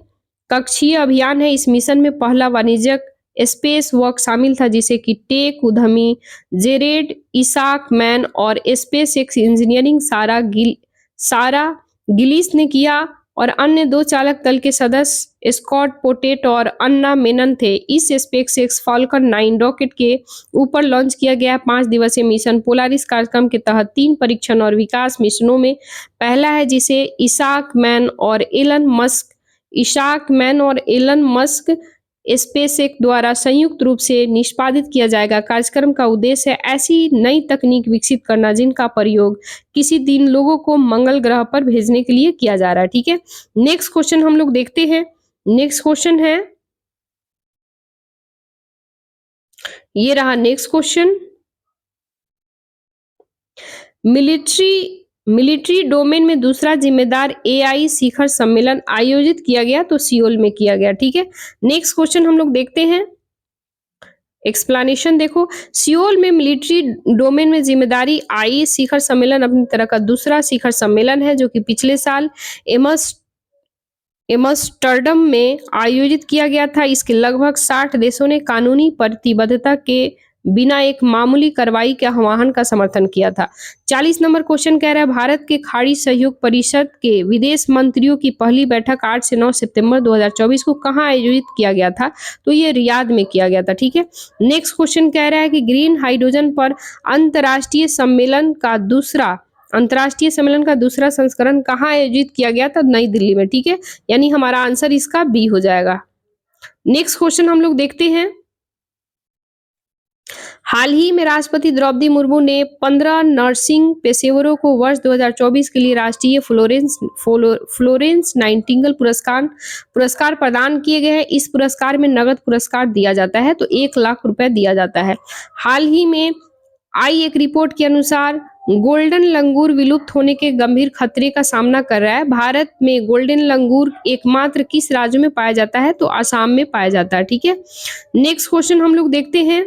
कक्षीय अभियान है। इस मिशन में पहला वाणिज्यिक स्पेस वॉक शामिल था जिसे कि टेक उद्यमी जेरेड इसाक मैन और स्पेस एक्स इंजीनियरिंग सारा गिलिस ने किया और अन्य 2 चालक दल के सदस्य स्कॉट पोटेट और अन्ना मेनन थे। इस स्पेसएक्स फाल्कन 9 रॉकेट के ऊपर लॉन्च किया गया 5 दिवसीय मिशन पोलारिस कार्यक्रम के तहत 3 परीक्षण और विकास मिशनों में पहला है जिसे इसाक मैन और एलन मस्क स्पेसएक्स द्वारा संयुक्त रूप से निष्पादित किया जाएगा। कार्यक्रम का उद्देश्य है ऐसी नई तकनीक विकसित करना जिनका प्रयोग किसी दिन लोगों को मंगल ग्रह पर भेजने के लिए किया जा रहा है। ठीक है, नेक्स्ट क्वेश्चन हम लोग देखते हैं। नेक्स्ट क्वेश्चन है, ये रहा नेक्स्ट क्वेश्चन। मिलिट्री डोमेन में दूसरा जिम्मेदार एआई शिखर सम्मेलन आयोजित किया गया तो सियोल में किया गया। ठीक है, नेक्स्ट क्वेश्चन हम लोग देखते हैं। एक्सप्लेनेशन देखो, सियोल में मिलिट्री डोमेन में जिम्मेदारी आई शिखर सम्मेलन अपनी तरह का दूसरा शिखर सम्मेलन है जो कि पिछले साल एम्स्टर्डम में आयोजित किया गया था। इसके लगभग 60 देशों ने कानूनी प्रतिबद्धता के बिना एक मामूली कार्रवाई के आह्वान का समर्थन किया था। 40 नंबर क्वेश्चन कह रहा है भारत के खाड़ी सहयोग परिषद के विदेश मंत्रियों की पहली बैठक 8 से 9 सितंबर 2024 को कहां आयोजित किया गया था? तो ये रियाद में किया गया था। ठीक है, नेक्स्ट क्वेश्चन कह रहा है कि ग्रीन हाइड्रोजन पर अंतर्राष्ट्रीय सम्मेलन का दूसरा संस्करण कहाँ आयोजित किया गया था? नई दिल्ली में। ठीक है, यानी हमारा आंसर इसका बी हो जाएगा। नेक्स्ट क्वेश्चन हम लोग देखते हैं। हाल ही में राष्ट्रपति द्रौपदी मुर्मू ने 15 नर्सिंग पेशेवरों को वर्ष 2024 के लिए राष्ट्रीय फ्लोरेंस नाइटिंगेल पुरस्कार प्रदान किए गए हैं। इस पुरस्कार में नगद पुरस्कार दिया जाता है तो 1 लाख रुपए दिया जाता है। हाल ही में आई एक रिपोर्ट के अनुसार गोल्डन लंगूर विलुप्त होने के गंभीर खतरे का सामना कर रहा है। भारत में गोल्डन लंगूर एकमात्र किस राज्य में पाया जाता है? तो आसाम में पाया जाता है। ठीक है, नेक्स्ट क्वेश्चन हम लोग देखते हैं।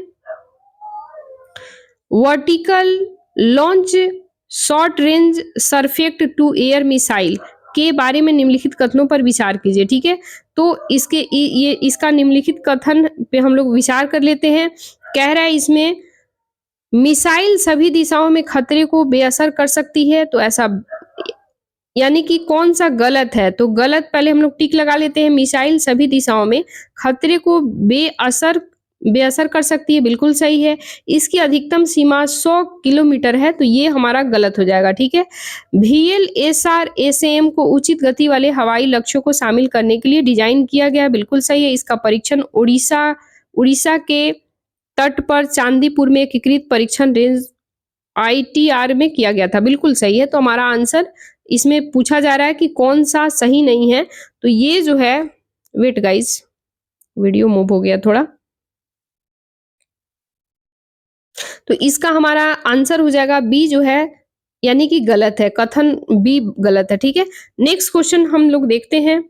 Vertical launch short range surface to air missile के बारे में निम्नलिखित कथनों पर विचार कीजिए। ठीक है, तो इसका निम्नलिखित कथन पे हम लोग विचार कर लेते हैं। कह रहा है इसमें मिसाइल सभी दिशाओं में खतरे को बेअसर कर सकती है, तो ऐसा यानी कि कौन सा गलत है? तो गलत पहले हम लोग टिक लगा लेते हैं। मिसाइल सभी दिशाओं में खतरे को बेअसर कर सकती है, बिल्कुल सही है। इसकी अधिकतम सीमा 100 किलोमीटर है, तो ये हमारा गलत हो जाएगा। ठीक है, VLSR-SM को उचित गति वाले हवाई लक्ष्यों को शामिल करने के लिए डिजाइन किया गया, बिल्कुल सही है। इसका परीक्षण उड़ीसा के तट पर चांदीपुर में एकीकृत परीक्षण रेंज ITR में किया गया था, बिल्कुल सही है। तो हमारा आंसर इसमें पूछा जा रहा है कि कौन सा सही नहीं है, तो ये जो है, वेट गाइस, वीडियो मूव हो गया थोड़ा, तो इसका हमारा आंसर हो जाएगा बी जो है, यानी कि गलत है, कथन बी गलत है। ठीक है, नेक्स्ट क्वेश्चन हम लोग देखते हैं।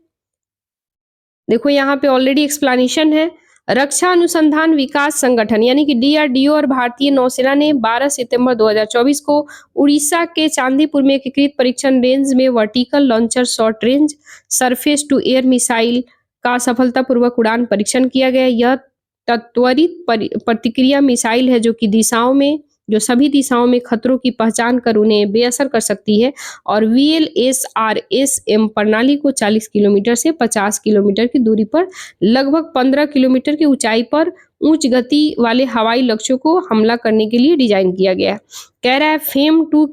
देखो यहाँ पे ऑलरेडी एक्सप्लेनेशन है। रक्षा अनुसंधान विकास संगठन यानी कि DRDO और भारतीय नौसेना ने 12 सितंबर 2024 को उड़ीसा के चांदीपुर में एकीकृत परीक्षण रेंज में vertical launcher short range surface to air missile का सफलतापूर्वक उड़ान परीक्षण किया गया। यह त्वरित प्रतिक्रिया मिसाइल है जो सभी दिशाओं में खतरों की पहचान कर उन्हें बेअसर कर सकती है और VLSR-SM प्रणाली को 40 किलोमीटर से 50 किलोमीटर की दूरी पर लगभग 15 किलोमीटर की ऊंचाई पर उच्च गति वाले हवाई लक्ष्यों को हमला करने के लिए डिजाइन किया गया है। कह रहा है फेम 2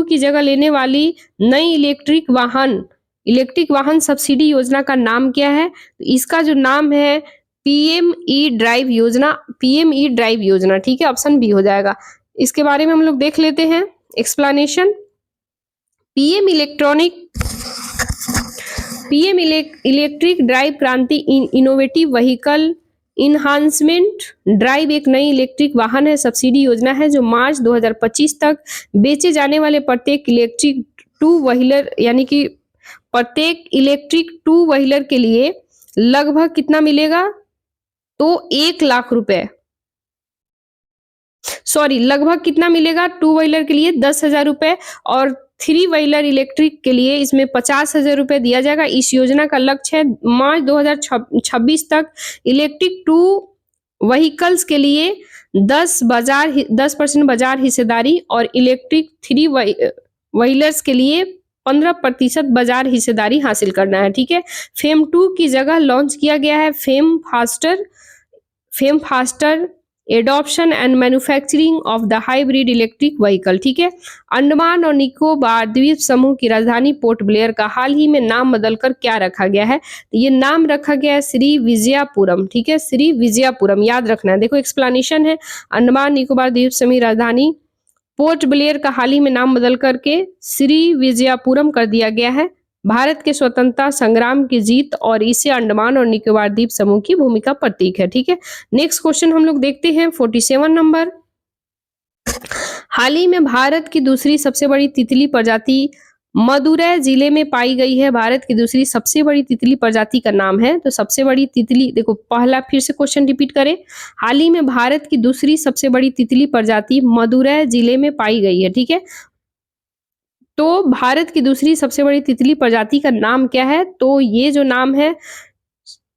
की जगह लेने वाली नई इलेक्ट्रिक वाहन सब्सिडी योजना का नाम क्या है? इसका जो नाम है PME ड्राइव योजना। ठीक है, ऑप्शन बी हो जाएगा। इसके बारे में हम लोग देख लेते हैं एक्सप्लेनेशन। PM इलेक्ट्रिक ड्राइव क्रांति इनोवेटिव व्हीकल इन्हांसमेंट ड्राइव एक नई इलेक्ट्रिक वाहन है सब्सिडी योजना है जो मार्च 2025 तक बेचे जाने वाले प्रत्येक इलेक्ट्रिक 2 व्हीलर यानी कि प्रत्येक इलेक्ट्रिक टू व्हीलर के लिए लगभग कितना मिलेगा? तो 1,00,000 रुपए, सॉरी लगभग कितना मिलेगा? टू व्हीलर के लिए 10,000 रुपए और थ्री व्हीलर इलेक्ट्रिक के लिए इसमें 50,000 रुपए दिया जाएगा। इस योजना का लक्ष्य है मार्च 2026 तक इलेक्ट्रिक टू व्हीकल्स के लिए 10% बाजार हिस्सेदारी और इलेक्ट्रिक थ्री व्हीलर्स के लिए 15% बाजार हिस्सेदारी हासिल करना है। ठीक है, फेम 2 की जगह लॉन्च किया गया है fame faster adoption and manufacturing of the hybrid electric vehicle. ठीक है, अंडमान और निकोबार द्वीप समूह की राजधानी पोर्ट ब्लेयर का हाल ही में नाम बदलकर क्या रखा गया है? तो ये नाम रखा गया है श्री विजयपुरम। ठीक है, श्री विजयपुरम याद रखना है। देखो एक्सप्लेनेशन है, अंडमान निकोबार द्वीप समूह राजधानी पोर्ट ब्लेयर का हाल ही में नाम बदल करके श्री विजयपुरम कर दिया गया है। भारत के स्वतंत्रता संग्राम की जीत और इसे अंडमान और निकोबार द्वीप समूह की भूमिका प्रतीक है। ठीक है, नेक्स्ट क्वेश्चन हम लोग देखते हैं 47 नंबर। हाल ही में भारत की दूसरी सबसे बड़ी तितली प्रजाति मदुरै जिले में पाई गई है। भारत की दूसरी सबसे बड़ी तितली प्रजाति का नाम है, तो सबसे बड़ी तितली, देखो पहला फिर से क्वेश्चन रिपीट करें। हाल ही में भारत की दूसरी सबसे बड़ी तितली प्रजाति मदुरै जिले में पाई गई है। ठीक है, तो भारत की दूसरी सबसे बड़ी तितली प्रजाति का नाम क्या है? तो ये जो नाम है,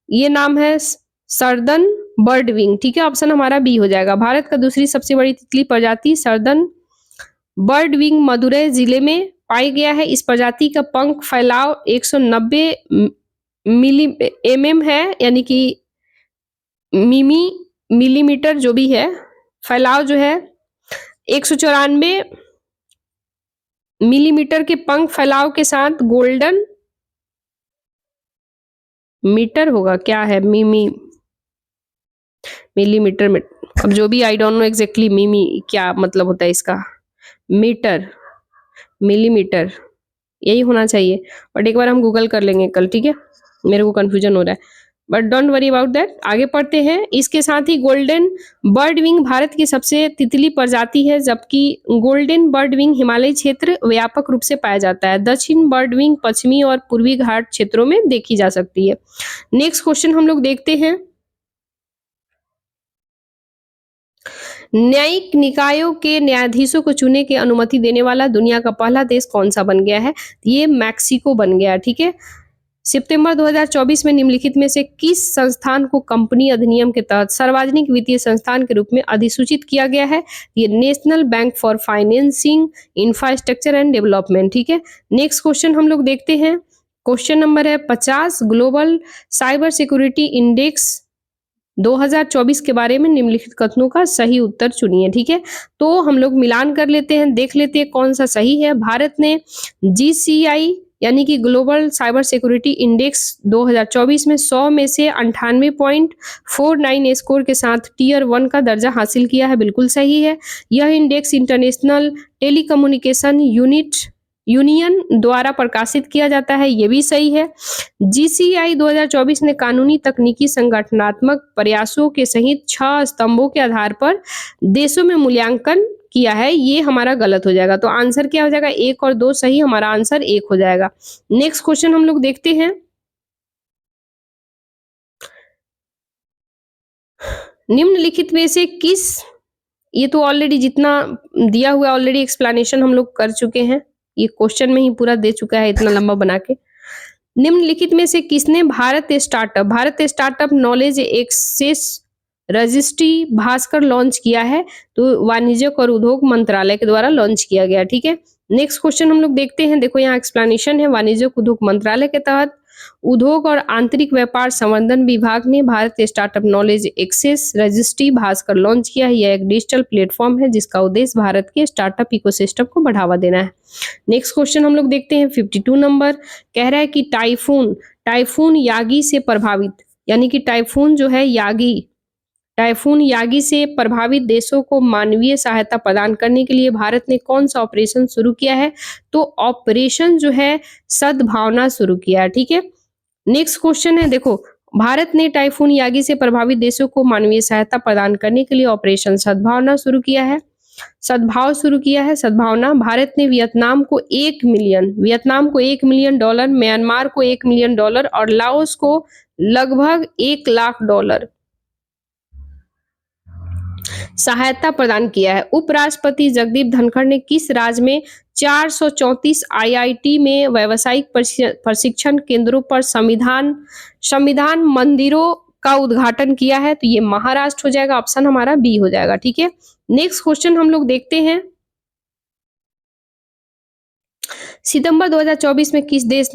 ये नाम है सर्दन बर्ड विंग। ठीक है, ऑप्शन हमारा बी हो जाएगा। भारत का दूसरी सबसे बड़ी तितली प्रजाति सर्दन बर्ड विंग मदुरै जिले में पाया गया है। इस प्रजाति का पंख फैलाव 190 mm है, यानी कि मिलीमीटर जो भी है, फैलाव जो है 194 मिलीमीटर के पंख फैलाव के साथ गोल्डन मीटर होगा, क्या है मिलीमीटर में, अब जो भी, आई डोंट नो एग्जैक्टली मिमी क्या मतलब होता है इसका, मीटर मिलीमीटर यही होना चाहिए, बट एक बार हम गूगल कर लेंगे कल। ठीक है, मेरे को कंफ्यूजन हो रहा है, but don't worry about that. आगे पढ़ते हैं। इसके साथ ही गोल्डन बर्ड विंग भारत की सबसे तितली प्रजाति है, जबकि गोल्डन बर्ड विंग हिमालयी क्षेत्र व्यापक रूप से पाया जाता है। दक्षिण बर्ड विंग पश्चिमी और पूर्वी घाट क्षेत्रों में देखी जा सकती है। नेक्स्ट क्वेश्चन हम लोग देखते हैं। न्यायिक निकायों के न्यायाधीशों को चुनने की अनुमति देने वाला दुनिया का पहला देश कौन सा बन गया है? ये मैक्सिको बन गया। ठीक है, सितंबर 2024 में निम्नलिखित में से किस संस्थान को कंपनी अधिनियम के तहत सार्वजनिक वित्तीय संस्थान के रूप में अधिसूचित किया गया है? ये national bank for financing infrastructure and development. ठीक है, नेक्स्ट क्वेश्चन हम लोग देखते हैं। क्वेश्चन नंबर है 50, ग्लोबल साइबर सिक्योरिटी इंडेक्स 2024 के बारे में निम्नलिखित कथनों का सही उत्तर चुनिए। ठीक है, तो हम लोग मिलान कर लेते हैं, देख लेते हैं कौन सा सही है। भारत ने GCI यानी कि ग्लोबल साइबर सिक्योरिटी इंडेक्स 2024 में 100 में से 98.49 स्कोर के साथ टियर 1 का दर्जा हासिल किया है, बिल्कुल सही है। यह इंडेक्स इंटरनेशनल टेलीकम्युनिकेशन यूनियन द्वारा प्रकाशित किया जाता है, ये भी सही है। GCI 2024 ने कानूनी, तकनीकी, संगठनात्मक प्रयासों के सहित 6 स्तंभों के आधार पर देशों में मूल्यांकन किया है, ये हमारा गलत हो जाएगा। तो आंसर क्या हो जाएगा? 1 और 2 सही, हमारा आंसर 1 हो जाएगा। नेक्स्ट क्वेश्चन हम लोग देखते हैं। निम्नलिखित में से किस, ये तो ऑलरेडी जितना दिया हुआ ऑलरेडी एक्सप्लेनेशन हम लोग कर चुके हैं, ये क्वेश्चन में ही पूरा दे चुका है इतना लंबा बना के। निम्नलिखित में से किसने Bharat startup knowledge access registry Bhaskar launch किया है? तो वाणिज्य और उद्योग मंत्रालय के द्वारा लॉन्च किया गया। ठीक है, नेक्स्ट क्वेश्चन हम लोग देखते हैं। देखो यहाँ एक्सप्लेनेशन है, वाणिज्य उद्योग मंत्रालय के तहत उद्योग और आंतरिक व्यापार संवर्धन विभाग ने Bharat startup knowledge access registry Bhaskar launch किया है। यह एक डिजिटल प्लेटफॉर्म है जिसका उद्देश्य भारत के स्टार्टअप इकोसिस्टम को बढ़ावा देना है। नेक्स्ट क्वेश्चन हम लोग देखते हैं 52 नंबर। कह रहा है कि टाइफून यागी से प्रभावित, यानी कि टाइफून जो है टाइफून यागी से प्रभावित देशों को मानवीय सहायता प्रदान करने के लिए भारत ने कौन सा ऑपरेशन शुरू किया है? तो ऑपरेशन जो है सद्भावना शुरू किया है। ठीक है, नेक्स्ट क्वेश्चन है, देखो भारत ने टाइफून यागी से प्रभावित देशों को मानवीय सहायता प्रदान करने के लिए ऑपरेशन सद्भावना शुरू किया है। सद्भाव शुरू किया है, सद्भावना। भारत ने वियतनाम को $1 मिलियन, म्यांमार को $1 मिलियन और लाओस को लगभग $1 लाख सहायता प्रदान किया है। उपराष्ट्रपति जगदीप धनखड़ ने किस राज्य में 434 आईआईटी में व्यावसायिक प्रशिक्षण केंद्रों पर संविधान मंदिरों का उद्घाटन किया है? तो ये महाराष्ट्र हो जाएगा, ऑप्शन हमारा बी हो जाएगा। ठीक है, नेक्स्ट क्वेश्चन हम लोग देखते हैं। सितंबर 2024 में किस देश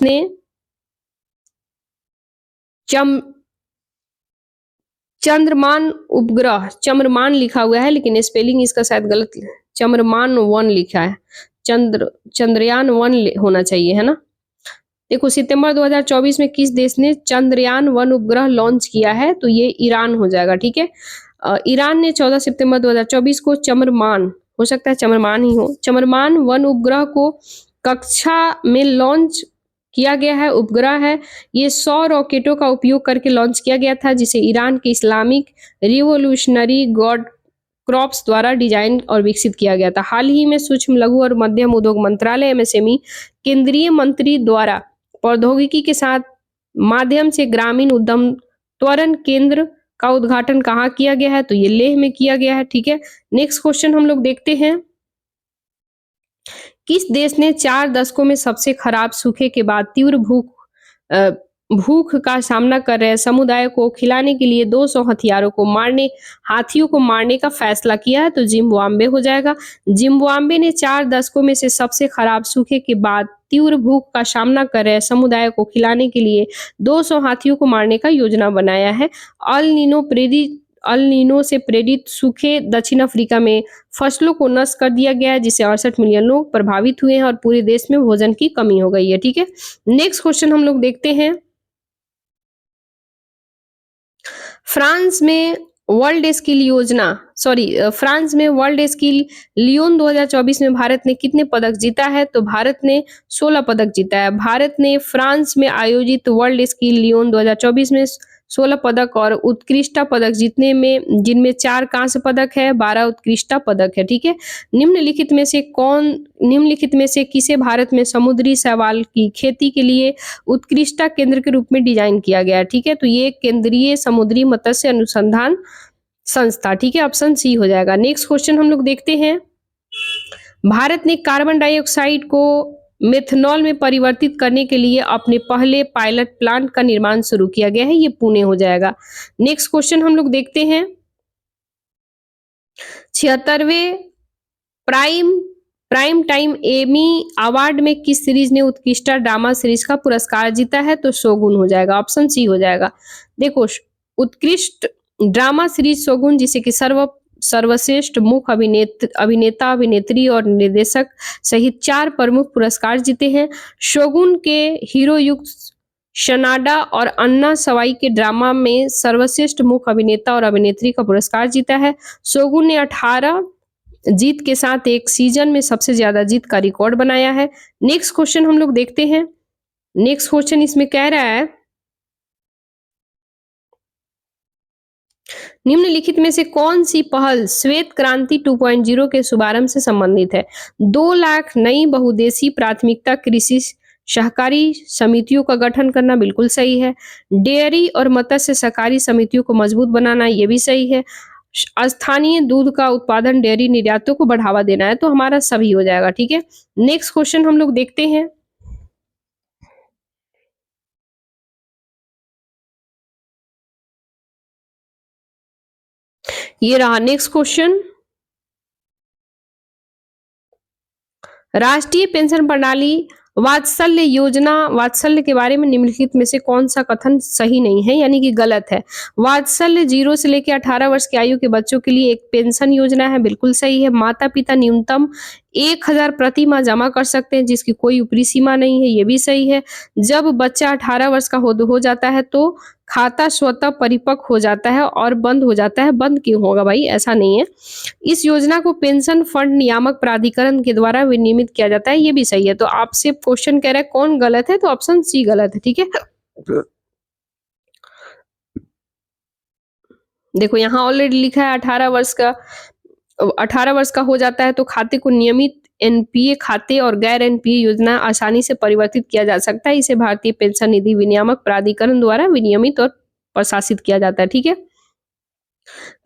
ने चंद्रमान उपग्रह, चंद्रमान लिखा हुआ है लेकिन स्पेलिंग इसका शायद गलत, चंद्रमान 1 लिखा है, चंद्रयान 1 होना चाहिए, है ना। देखो, सितंबर 2024 में किस देश ने चंद्रयान 1 उपग्रह लॉन्च किया है? तो ये ईरान हो जाएगा। ठीक है, ईरान ने 14 सितंबर 2024 को चंद्रमान, हो सकता है चंद्रमान ही हो, चंद्रमान 1 उपग्रह को कक्षा में लॉन्च किया गया है। उपग्रह है ये 100 रॉकेटों का उपयोग करके लॉन्च किया गया था, जिसे ईरान के इस्लामिक रिवोल्यूशनरी गार्ड क्रॉप्स द्वारा डिजाइन और विकसित किया गया था। हाल ही में सूक्ष्म लघु और मध्यम उद्योग मंत्रालय एमएसएमई केंद्रीय मंत्री द्वारा प्रौद्योगिकी के साथ माध्यम से ग्रामीण उद्यम त्वरण केंद्र का उद्घाटन कहाँ किया गया है? तो ये लेह में किया गया है। ठीक है, नेक्स्ट क्वेश्चन हम लोग देखते हैं। किस देश ने 4 दशकों में सबसे खराब सूखे के बाद तीव्र भूख का सामना कर रहे समुदाय को खिलाने के लिए 200 हाथियों को मारने का फैसला किया है? तो जिम्बाब्वे हो जाएगा। जिम्बाब्वे ने 4 दशकों में से सबसे खराब सूखे के बाद तीव्र भूख का सामना कर रहे समुदाय को खिलाने के लिए 200 हाथियों को मारने का योजना बनाया है। अल नीनो से प्रेरित सूखे दक्षिण अफ्रीका में फसलों को नष्ट कर दिया गया है, जिससे 68 मिलियन लोग प्रभावित हुए हैं और पूरे देश में भोजन की कमी हो गई है। ठीक है, नेक्स्ट क्वेश्चन हम लोग देखते हैं। फ्रांस में वर्ल्ड स्किल लियोन 2024 में भारत ने कितने पदक जीता है? तो भारत ने 16 पदक जीता है। भारत ने फ्रांस में आयोजित वर्ल्ड स्किल लियोन 2024 में 16 पदक और उत्कृष्टता पदक जीतने में, जिनमें 4 कांस्य पदक है, 12 उत्कृष्टता पदक है। ठीक है, निम्नलिखित में से किसे भारत में समुद्री शैवाल की खेती के लिए उत्कृष्टता केंद्र के रूप में डिजाइन किया गया है? ठीक है, तो ये केंद्रीय समुद्री मत्स्य अनुसंधान संस्था। ठीक है, ऑप्शन सी हो जाएगा। नेक्स्ट क्वेश्चन हम लोग देखते हैं। भारत ने कार्बन डाइऑक्साइड को मेथनॉल में परिवर्तित करने के लिए अपने पहले पायलट प्लांट का निर्माण शुरू किया गया है, ये पुणे हो जाएगा। नेक्स्ट क्वेश्चन हम लोग देखते हैं। 76वें प्राइम टाइम एमी अवार्ड में किस सीरीज ने उत्कृष्ट ड्रामा सीरीज का पुरस्कार जीता है? तो शोगुन हो जाएगा, ऑप्शन सी हो जाएगा। देखो, उत्कृष्ट ड्रामा सीरीज शोगुन, जिसे कि सर्वश्रेष्ठ मुख्य अभिनेता, अभिनेत्री और निर्देशक सहित 4 प्रमुख पुरस्कार जीते हैं। शोगुन के हीरोयुक्त शनाडा और अन्ना सवाई के ड्रामा में सर्वश्रेष्ठ मुख्य अभिनेता और अभिनेत्री का पुरस्कार जीता है। शोगुन ने 18 जीत के साथ एक सीजन में सबसे ज्यादा जीत का रिकॉर्ड बनाया है। नेक्स्ट क्वेश्चन हम लोग देखते हैं। नेक्स्ट क्वेश्चन इसमें कह रहा है, निम्नलिखित में से कौन सी पहल श्वेत क्रांति 2.0 के शुभारंभ से संबंधित है? 2 लाख नई बहुउद्देशीय प्राथमिकता कृषि सहकारी समितियों का गठन करना, बिल्कुल सही है। डेयरी और मत्स्य सहकारी समितियों को मजबूत बनाना, ये भी सही है। स्थानीय दूध का उत्पादन, डेयरी निर्यातों को बढ़ावा देना है, तो हमारा सभी हो जाएगा। ठीक है, नेक्स्ट क्वेश्चन हम लोग देखते हैं। ये रहा नेक्स्ट क्वेश्चन। राष्ट्रीय पेंशन प्रणाली वात्सल्य योजना, वात्सल्य के बारे में निम्नलिखित में से कौन सा कथन सही नहीं है, यानी कि गलत है? वात्सल्य 0 से लेकर 18 वर्ष की आयु के बच्चों के लिए एक पेंशन योजना है, बिल्कुल सही है। माता पिता न्यूनतम 1000 प्रति माह जमा कर सकते हैं, जिसकी कोई ऊपरी सीमा नहीं है, ये भी सही है। जब बच्चा 18 वर्ष का हो जाता है तो खाता स्वतः परिपक्व हो जाता है और बंद हो जाता है। बंद क्यों होगा भाई? ऐसा नहीं है। इस योजना को पेंशन फंड नियामक प्राधिकरण के द्वारा विनियमित किया जाता है, ये भी सही है। तो आपसे क्वेश्चन कह रहा है कौन गलत है, तो ऑप्शन सी गलत है। ठीक है, देखो यहाँ ऑलरेडी लिखा है 18 वर्ष का हो जाता है तो खाते को नियमित एनपीए खाते और गैर एनपीए योजना आसानी से परिवर्तित किया जा सकता है। इसे भारतीय पेंशन निधि विनियामक प्राधिकरण द्वारा विनियमित और प्रशासित किया जाता है। ठीक है।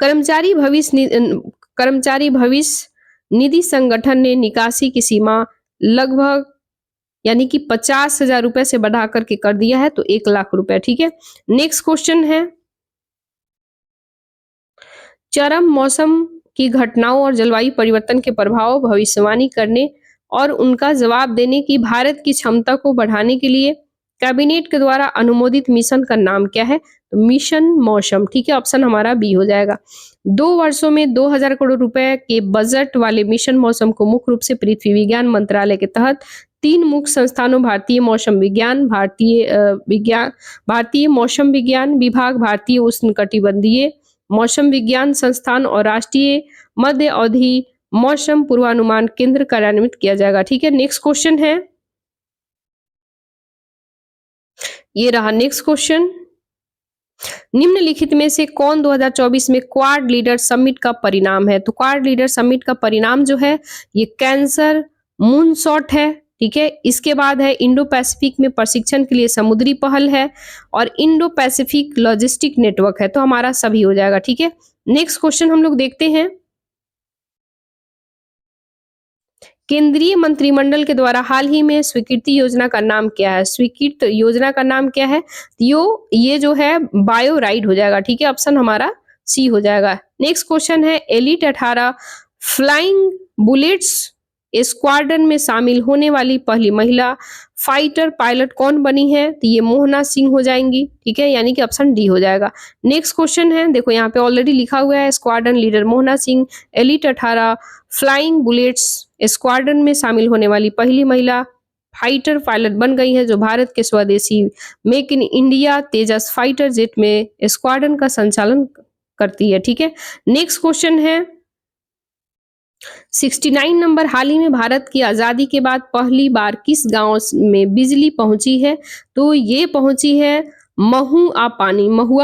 कर्मचारी भविष्य निधि संगठन ने निकासी की सीमा लगभग यानी कि 50,000 रुपए से बढ़ा करके कर दिया है तो 1 लाख रुपए। ठीक है। नेक्स्ट क्वेश्चन है, चरम मौसम की घटनाओं और जलवायु परिवर्तन के प्रभाव भविष्यवाणी करने और उनका जवाब देने की भारत की क्षमता को बढ़ाने के लिए कैबिनेट के द्वारा अनुमोदित मिशन का नाम क्या है? तो मिशन मौसम। ठीक है, ऑप्शन हमारा बी हो जाएगा। 2 वर्षों में 2000 करोड़ रुपए के बजट वाले मिशन मौसम को मुख्य रूप से पृथ्वी विज्ञान मंत्रालय के तहत 3 मुख्य संस्थानों भारतीय मौसम विज्ञान, भारतीय मौसम विज्ञान विभाग, भारतीय उष्णकटिबंधीय मौसम विज्ञान संस्थान और राष्ट्रीय मध्य अवधि मौसम पूर्वानुमान केंद्र कार्यान्वित किया जाएगा। ठीक है। नेक्स्ट क्वेश्चन है, ये रहा नेक्स्ट क्वेश्चन, निम्नलिखित में से कौन 2024 में क्वाड लीडर समिट का परिणाम है? तो क्वाड लीडर समिट का परिणाम जो है ये कैंसर मूनशॉट है। ठीक है। इसके बाद है इंडो पैसिफिक में प्रशिक्षण के लिए समुद्री पहल है और इंडो पैसिफिक लॉजिस्टिक नेटवर्क है। तो हमारा सभी हो जाएगा। ठीक है। नेक्स्ट क्वेश्चन हम लोग देखते हैं, केंद्रीय मंत्रिमंडल के द्वारा हाल ही में स्वीकृति योजना का नाम क्या है? स्वीकृत योजना का नाम क्या है? ये जो है बायो राइड हो जाएगा। ठीक है। ऑप्शन हमारा सी हो जाएगा। नेक्स्ट क्वेश्चन है, एलिट 18 फ्लाइंग बुलेट्स स्क्वाड्रन में शामिल होने वाली पहली महिला फाइटर पायलट कौन बनी है? तो ये मोहना सिंह हो जाएंगी। ठीक है, यानी कि ऑप्शन डी हो जाएगा। नेक्स्ट क्वेश्चन है, देखो यहाँ पे ऑलरेडी लिखा हुआ है squadron leader Mohana Singh, elite 18 flying bullets squadron में शामिल होने वाली पहली महिला फाइटर पायलट बन गई है, जो भारत के स्वदेशी make in India Tejas fighter jet में स्क्वाड्रन का संचालन करती है। ठीक है। नेक्स्ट क्वेश्चन है 69 नंबर, हाल ही में भारत की आजादी के बाद पहली बार किस गांव में बिजली पहुंची है? तो ये पहुंची है महुआ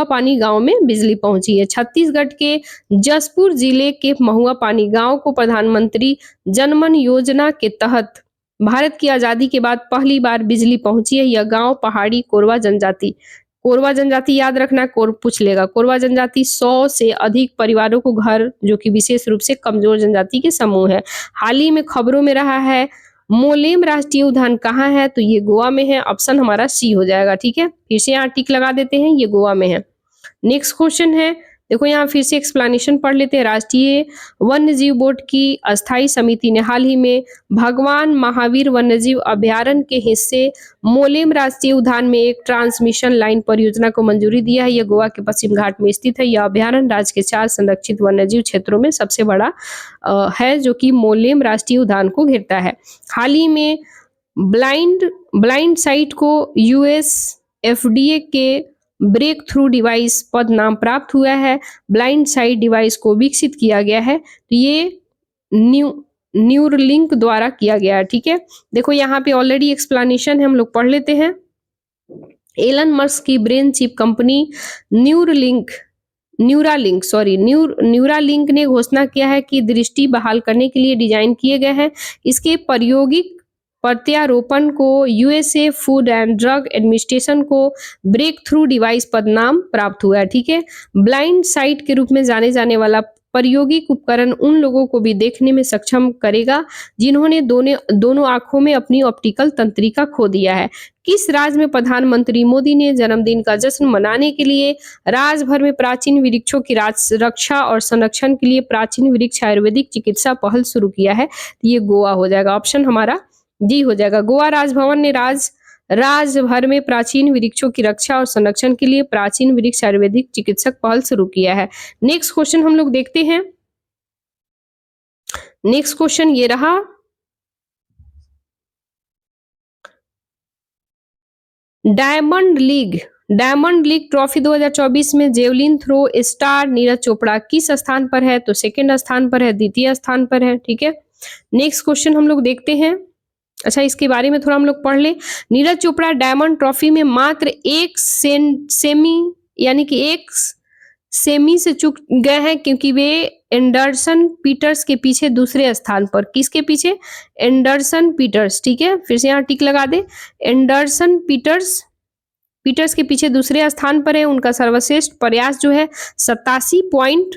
पानी गांव में बिजली पहुंची है। छत्तीसगढ़ के जसपुर जिले के महुआ पानी गांव को प्रधानमंत्री जनमन योजना के तहत भारत की आजादी के बाद पहली बार बिजली पहुंची है। यह गांव पहाड़ी कोरवा जनजाति याद रखना, पूछ लेगा। कोरवा जनजाति 100 से अधिक परिवारों को घर, जो कि विशेष रूप से कमजोर जनजाति के समूह है। हाल ही में खबरों में रहा है मोलेम राष्ट्रीय उद्यान कहाँ है? तो ये गोवा में है। ऑप्शन हमारा सी हो जाएगा। ठीक है, फिर से यहाँ टिक लगा देते हैं, ये गोवा में है। नेक्स्ट क्वेश्चन है, देखो यहाँ फिर से एक्सप्लेनेशन पढ़ लेते हैं। राष्ट्रीय वन्यजीव बोर्ड की अस्थायी समिति ने हाल ही में भगवान महावीर वन्यजीव अभयारण्य के हिस्से मोलेम राष्ट्रीय उद्यान में एक ट्रांसमिशन लाइन परियोजना को मंजूरी दिया है। यह गोवा के पश्चिम घाट में स्थित है। यह अभयारण्य राज्य के 4 संरक्षित वन्यजीव क्षेत्रों में सबसे बड़ा है, जो कि मोलेम राष्ट्रीय उद्यान को घेरता है। हाल ही में ब्लाइंड साइट को यूएस FDA के ब्रेक थ्रू डिवाइस पद नाम प्राप्त हुआ है। ब्लाइंड साइट डिवाइस को विकसित किया गया है, तो ये न्यूरलिंक द्वारा किया गया है। ठीक है। देखो यहाँ पे ऑलरेडी एक्सप्लेनेशन है, हम लोग पढ़ लेते हैं। एलन मस्क की ब्रेन चिप कंपनी न्यूरालिंक ने घोषणा किया है कि दृष्टि बहाल करने के लिए डिजाइन किए गए हैं। इसके प्रायोगिक प्रत्यारोपण को USA food and drug administration को ब्रेक थ्रू डिवाइस पद नाम प्राप्त हुआ है। ठीक है। ब्लाइंड साइट के रूप में जाने जाने वाला प्रायोगिक उपकरण उन लोगों को भी देखने में सक्षम करेगा जिन्होंने दोनों आंखों में अपनी ऑप्टिकल तंत्रिका खो दिया है। किस राज्य में प्रधानमंत्री मोदी ने जन्मदिन का जश्न मनाने के लिए राज्य भर में प्राचीन वृक्षों की रक्षा और संरक्षण के लिए प्राचीन वृक्ष आयुर्वेदिक चिकित्सा पहल शुरू किया है? ये गोवा हो जाएगा। ऑप्शन हमारा जी हो जाएगा। गोवा राजभवन ने राज्य भर में प्राचीन वृक्षों की रक्षा और संरक्षण के लिए प्राचीन वृक्ष आयुर्वेदिक चिकित्सक पहल शुरू किया है। नेक्स्ट क्वेश्चन हम लोग देखते हैं। नेक्स्ट क्वेश्चन ये रहा, डायमंड लीग ट्रॉफी 2024 में javelin throw star Neeraj Chopra किस स्थान पर है? तो सेकंड स्थान पर है, द्वितीय स्थान पर है। ठीक है। नेक्स्ट क्वेश्चन हम लोग देखते हैं। अच्छा, इसके बारे में थोड़ा हम लोग पढ़ ले। नीरज चोपड़ा डायमंड ट्रॉफी में मात्र एक सेमी से चूक गए हैं क्योंकि वे एंडरसन पीटर्स के पीछे दूसरे स्थान पर, किसके पीछे? एंडरसन पीटर्स, ठीक है, फिर से यहाँ टिक लगा दे। एंडरसन पीटर्स के पीछे दूसरे स्थान पर है। उनका सर्वश्रेष्ठ प्रयास जो है 87 पॉइंट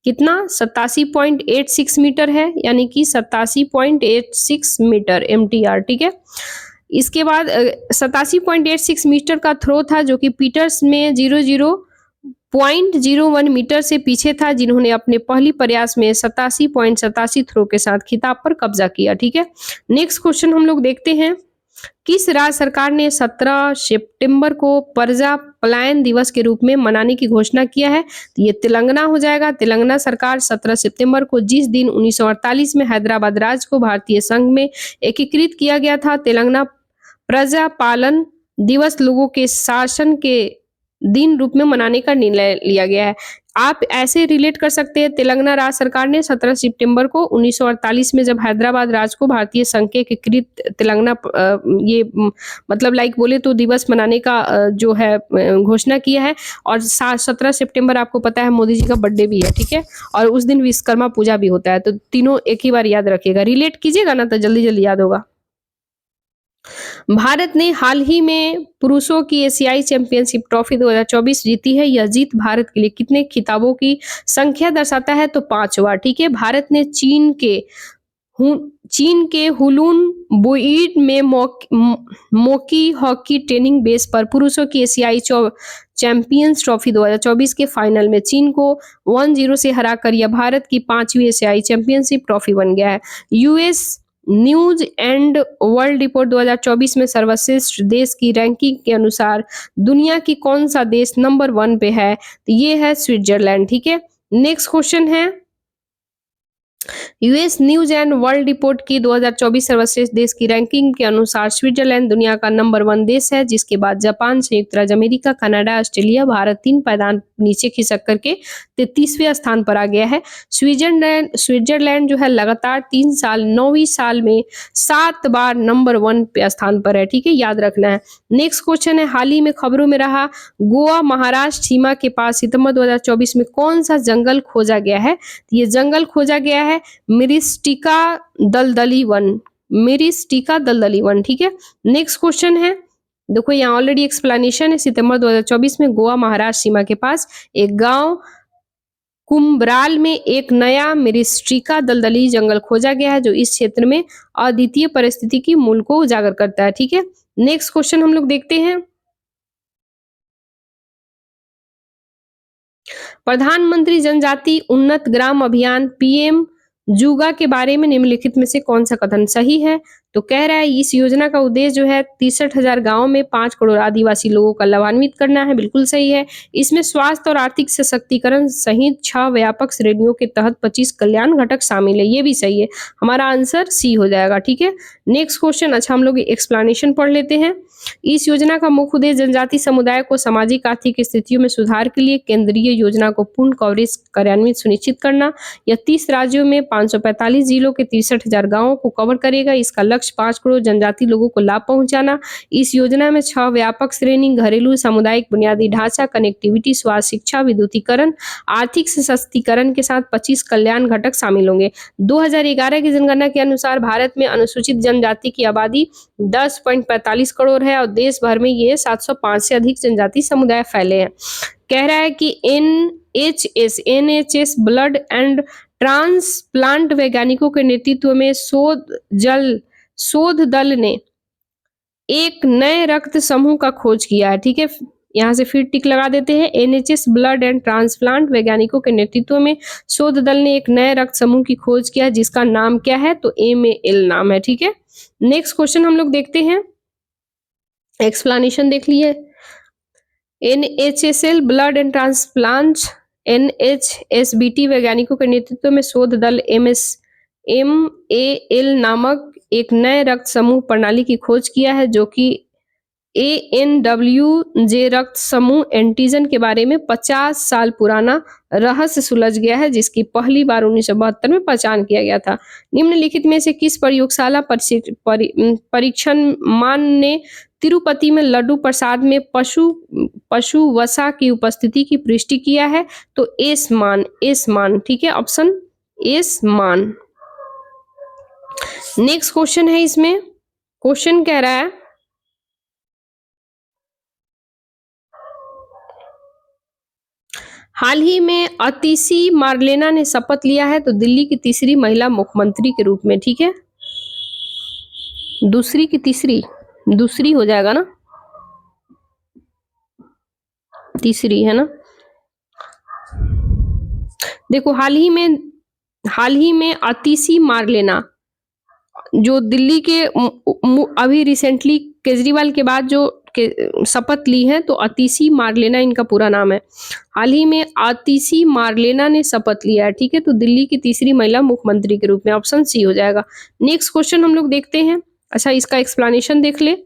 कितना 87.86 मीटर है, यानी कि 87.86 मीटर MTR, ठीक है। इसके बाद 87.86 मीटर का थ्रो था जो कि पीटर्स में 00.01 मीटर से पीछे था, जिन्होंने अपने पहली प्रयास में 87.87 थ्रो के साथ खिताब पर कब्जा किया, ठीक है। नेक्स्ट क्वेश्चन हम लोग देखते हैं, किस राज्य सरकार ने 17 सितंबर को प्रजा पलायन दिवस के रूप में मनाने की घोषणा किया है? तो ये तेलंगाना हो जाएगा। तेलंगाना सरकार 17 सितंबर को, जिस दिन 1948 में हैदराबाद राज्य को भारतीय संघ में एकीकृत किया गया था, तेलंगाना प्रजा पालन दिवस लोगों के शासन के दिन रूप में मनाने का निर्णय लिया गया है। आप ऐसे रिलेट कर सकते हैं, तेलंगाना राज्य सरकार ने 17 सितंबर को 1948 में जब हैदराबाद राज्य को भारतीय संघ के एकीकृत तेलंगाना मतलब लाइक बोले तो दिवस मनाने का जो है घोषणा किया है। और 17 सितंबर आपको पता है मोदी जी का बर्थडे भी है, ठीक है, और उस दिन विश्वकर्मा पूजा भी होता है। तो तीनों एक ही बार याद रखिएगा, रिलेट कीजिएगा ना तो जल्दी जल्दी याद होगा। भारत ने हाल ही में पुरुषों की एशियाई चैंपियनशिप ट्रॉफी 2024 जीती है। यह जीत भारत के लिए कितने खिताबों की संख्या दर्शाता है? तो 5वां, ठीक है। भारत ने चीन के हुलून बुइड में मोकी हॉकी ट्रेनिंग बेस पर पुरुषों की एशियाई चैंपियंस ट्रॉफी 2024 के फाइनल में चीन को 1-0 से हराकर यह भारत की 5वीं एशियाई चैंपियनशिप ट्रॉफी बन गया है। US news and world report 2024 में सर्वश्रेष्ठ देश की रैंकिंग के अनुसार दुनिया की कौन सा देश नंबर 1 पे है? तो ये है स्विट्जरलैंड, ठीक है। नेक्स्ट क्वेश्चन है, US news and world report की 2024 सर्वश्रेष्ठ देश की रैंकिंग के अनुसार स्विट्जरलैंड दुनिया का नंबर 1 देश है, जिसके बाद जापान, संयुक्त राज्य अमेरिका, कनाडा, ऑस्ट्रेलिया, भारत 3 पायदान नीचे खिसक करके 33वें स्थान पर आ गया है। स्विट्जरलैंड जो है लगातार 3 साल 9वीं साल में 7 बार नंबर 1 पे स्थान पर है, ठीक है, याद रखना है। नेक्स्ट क्वेश्चन है, हाल ही में खबरों में रहा गोवा महाराष्ट्र सीमा के पास सितंबर 2024 में कौन सा जंगल खोजा गया है? ये जंगल खोजा गया है मिरिस्टिका दलदली वन, ठीक है। नेक्स्ट क्वेश्चन है, देखो यहाँ ऑलरेडी एक्सप्लेनेशन है। सितंबर 2024 में गोवा महाराष्ट्र सीमा के पास एक गांव कुम्ब्राल में एक नया मिरिस्टिका दलदली जंगल खोजा गया है, जो इस क्षेत्र में अद्वितीय परिस्थिति की मूल को उजागर करता है, ठीक है। नेक्स्ट क्वेश्चन हम लोग देखते हैं, प्रधानमंत्री जनजाति उन्नत ग्राम अभियान PM जुगा के बारे में निम्नलिखित में से कौन सा कथन सही है? तो कह रहा है इस योजना का उद्देश्य जो है 63,000 गाँव में 5 करोड़ आदिवासी लोगों का लाभान्वित करना है, बिल्कुल सही है। इसमें स्वास्थ्य और आर्थिक सशक्तिकरण सहित 6 व्यापक श्रेणियों के तहत 25 कल्याण घटक शामिल है, ये भी सही है। हमारा आंसर सी हो जाएगा, ठीक है। नेक्स्ट क्वेश्चन, अच्छा हम लोग एक्सप्लेनेशन पढ़ लेते हैं। इस योजना का मुख्य उद्देश्य जनजाति समुदाय को सामाजिक आर्थिक स्थितियों में सुधार के लिए केंद्रीय योजना को पूर्ण कवरेज कार्यान्वित सुनिश्चित करना। यह 30 राज्यों में 545 जिलों के 63,000 गाँवों को कवर करेगा। इसका लक्ष्य 5 करोड़ जनजाति लोगों को लाभ पहुंचाना। इस योजना में 6 व्यापक श्रेणी घरेलू सामुदायिक बुनियादी ढांचा, कनेक्टिविटी, स्वास्थ्य, शिक्षा, विद्युतीकरण, आर्थिक सशक्तिकरण के साथ 25 कल्याण घटक शामिल होंगे। 2011 की जनगणना के अनुसार भारत में अनुसूचित जनजाति की आबादी 10.45 करोड़ है और देश भर में ये 705 से अधिक जनजाति समुदाय फैले हैं। कह रहा है कि NHS ब्लड एंड ट्रांसप्लांट वैज्ञानिकों के नेतृत्व में शोध दल ने एक नए रक्त समूह का खोज किया है, ठीक है। यहाँ से फिर टिक लगा देते हैं, NHS ब्लड एंड ट्रांसप्लांट वैज्ञानिकों के नेतृत्व में शोध दल ने एक नए रक्त समूह की खोज किया, जिसका नाम क्या है? तो MAL नाम है, ठीक है। नेक्स्ट क्वेश्चन हम लोग देखते हैं, एक्सप्लेनेशन देख लिए। NHSL blood and transplant NHSBT वैज्ञानिकों के नेतृत्व में शोध दल MAL नामक एक नए रक्त समूह प्रणाली की खोज किया है, जो कि ANWJ रक्त समूह एंटीजन के बारे में 50 साल पुराना रहस्य सुलझ गया है, जिसकी पहली बार 1972 में पहचान किया गया था। निम्नलिखित में से किस प्रयोगशाला परीक्षण मान ने तिरुपति में लड्डू प्रसाद में पशु वसा की उपस्थिति की पुष्टि किया है? तो एस मान, ठीक है, ऑप्शन एस मान। नेक्स्ट क्वेश्चन है, इसमें क्वेश्चन कह रहा है हाल ही में अतिशी मार्लेना ने शपथ लिया है, तो दिल्ली की तीसरी महिला मुख्यमंत्री के रूप में, ठीक है, दूसरी हो जाएगा ना, तीसरी है ना। देखो हाल ही में अतिशी मार्लेना जो दिल्ली के अभी रिसेंटली केजरीवाल के बाद जो शपथ ली है, तो अतिशी मार्लेना इनका पूरा नाम है। हाल ही में अतिशी मार्लेना ने शपथ लिया है, ठीक है, तो दिल्ली की तीसरी महिला मुख्यमंत्री के रूप में, ऑप्शन सी हो जाएगा। नेक्स्ट क्वेश्चन हम लोग देखते हैं। अच्छा, इसका एक्सप्लेनेशन देख ले।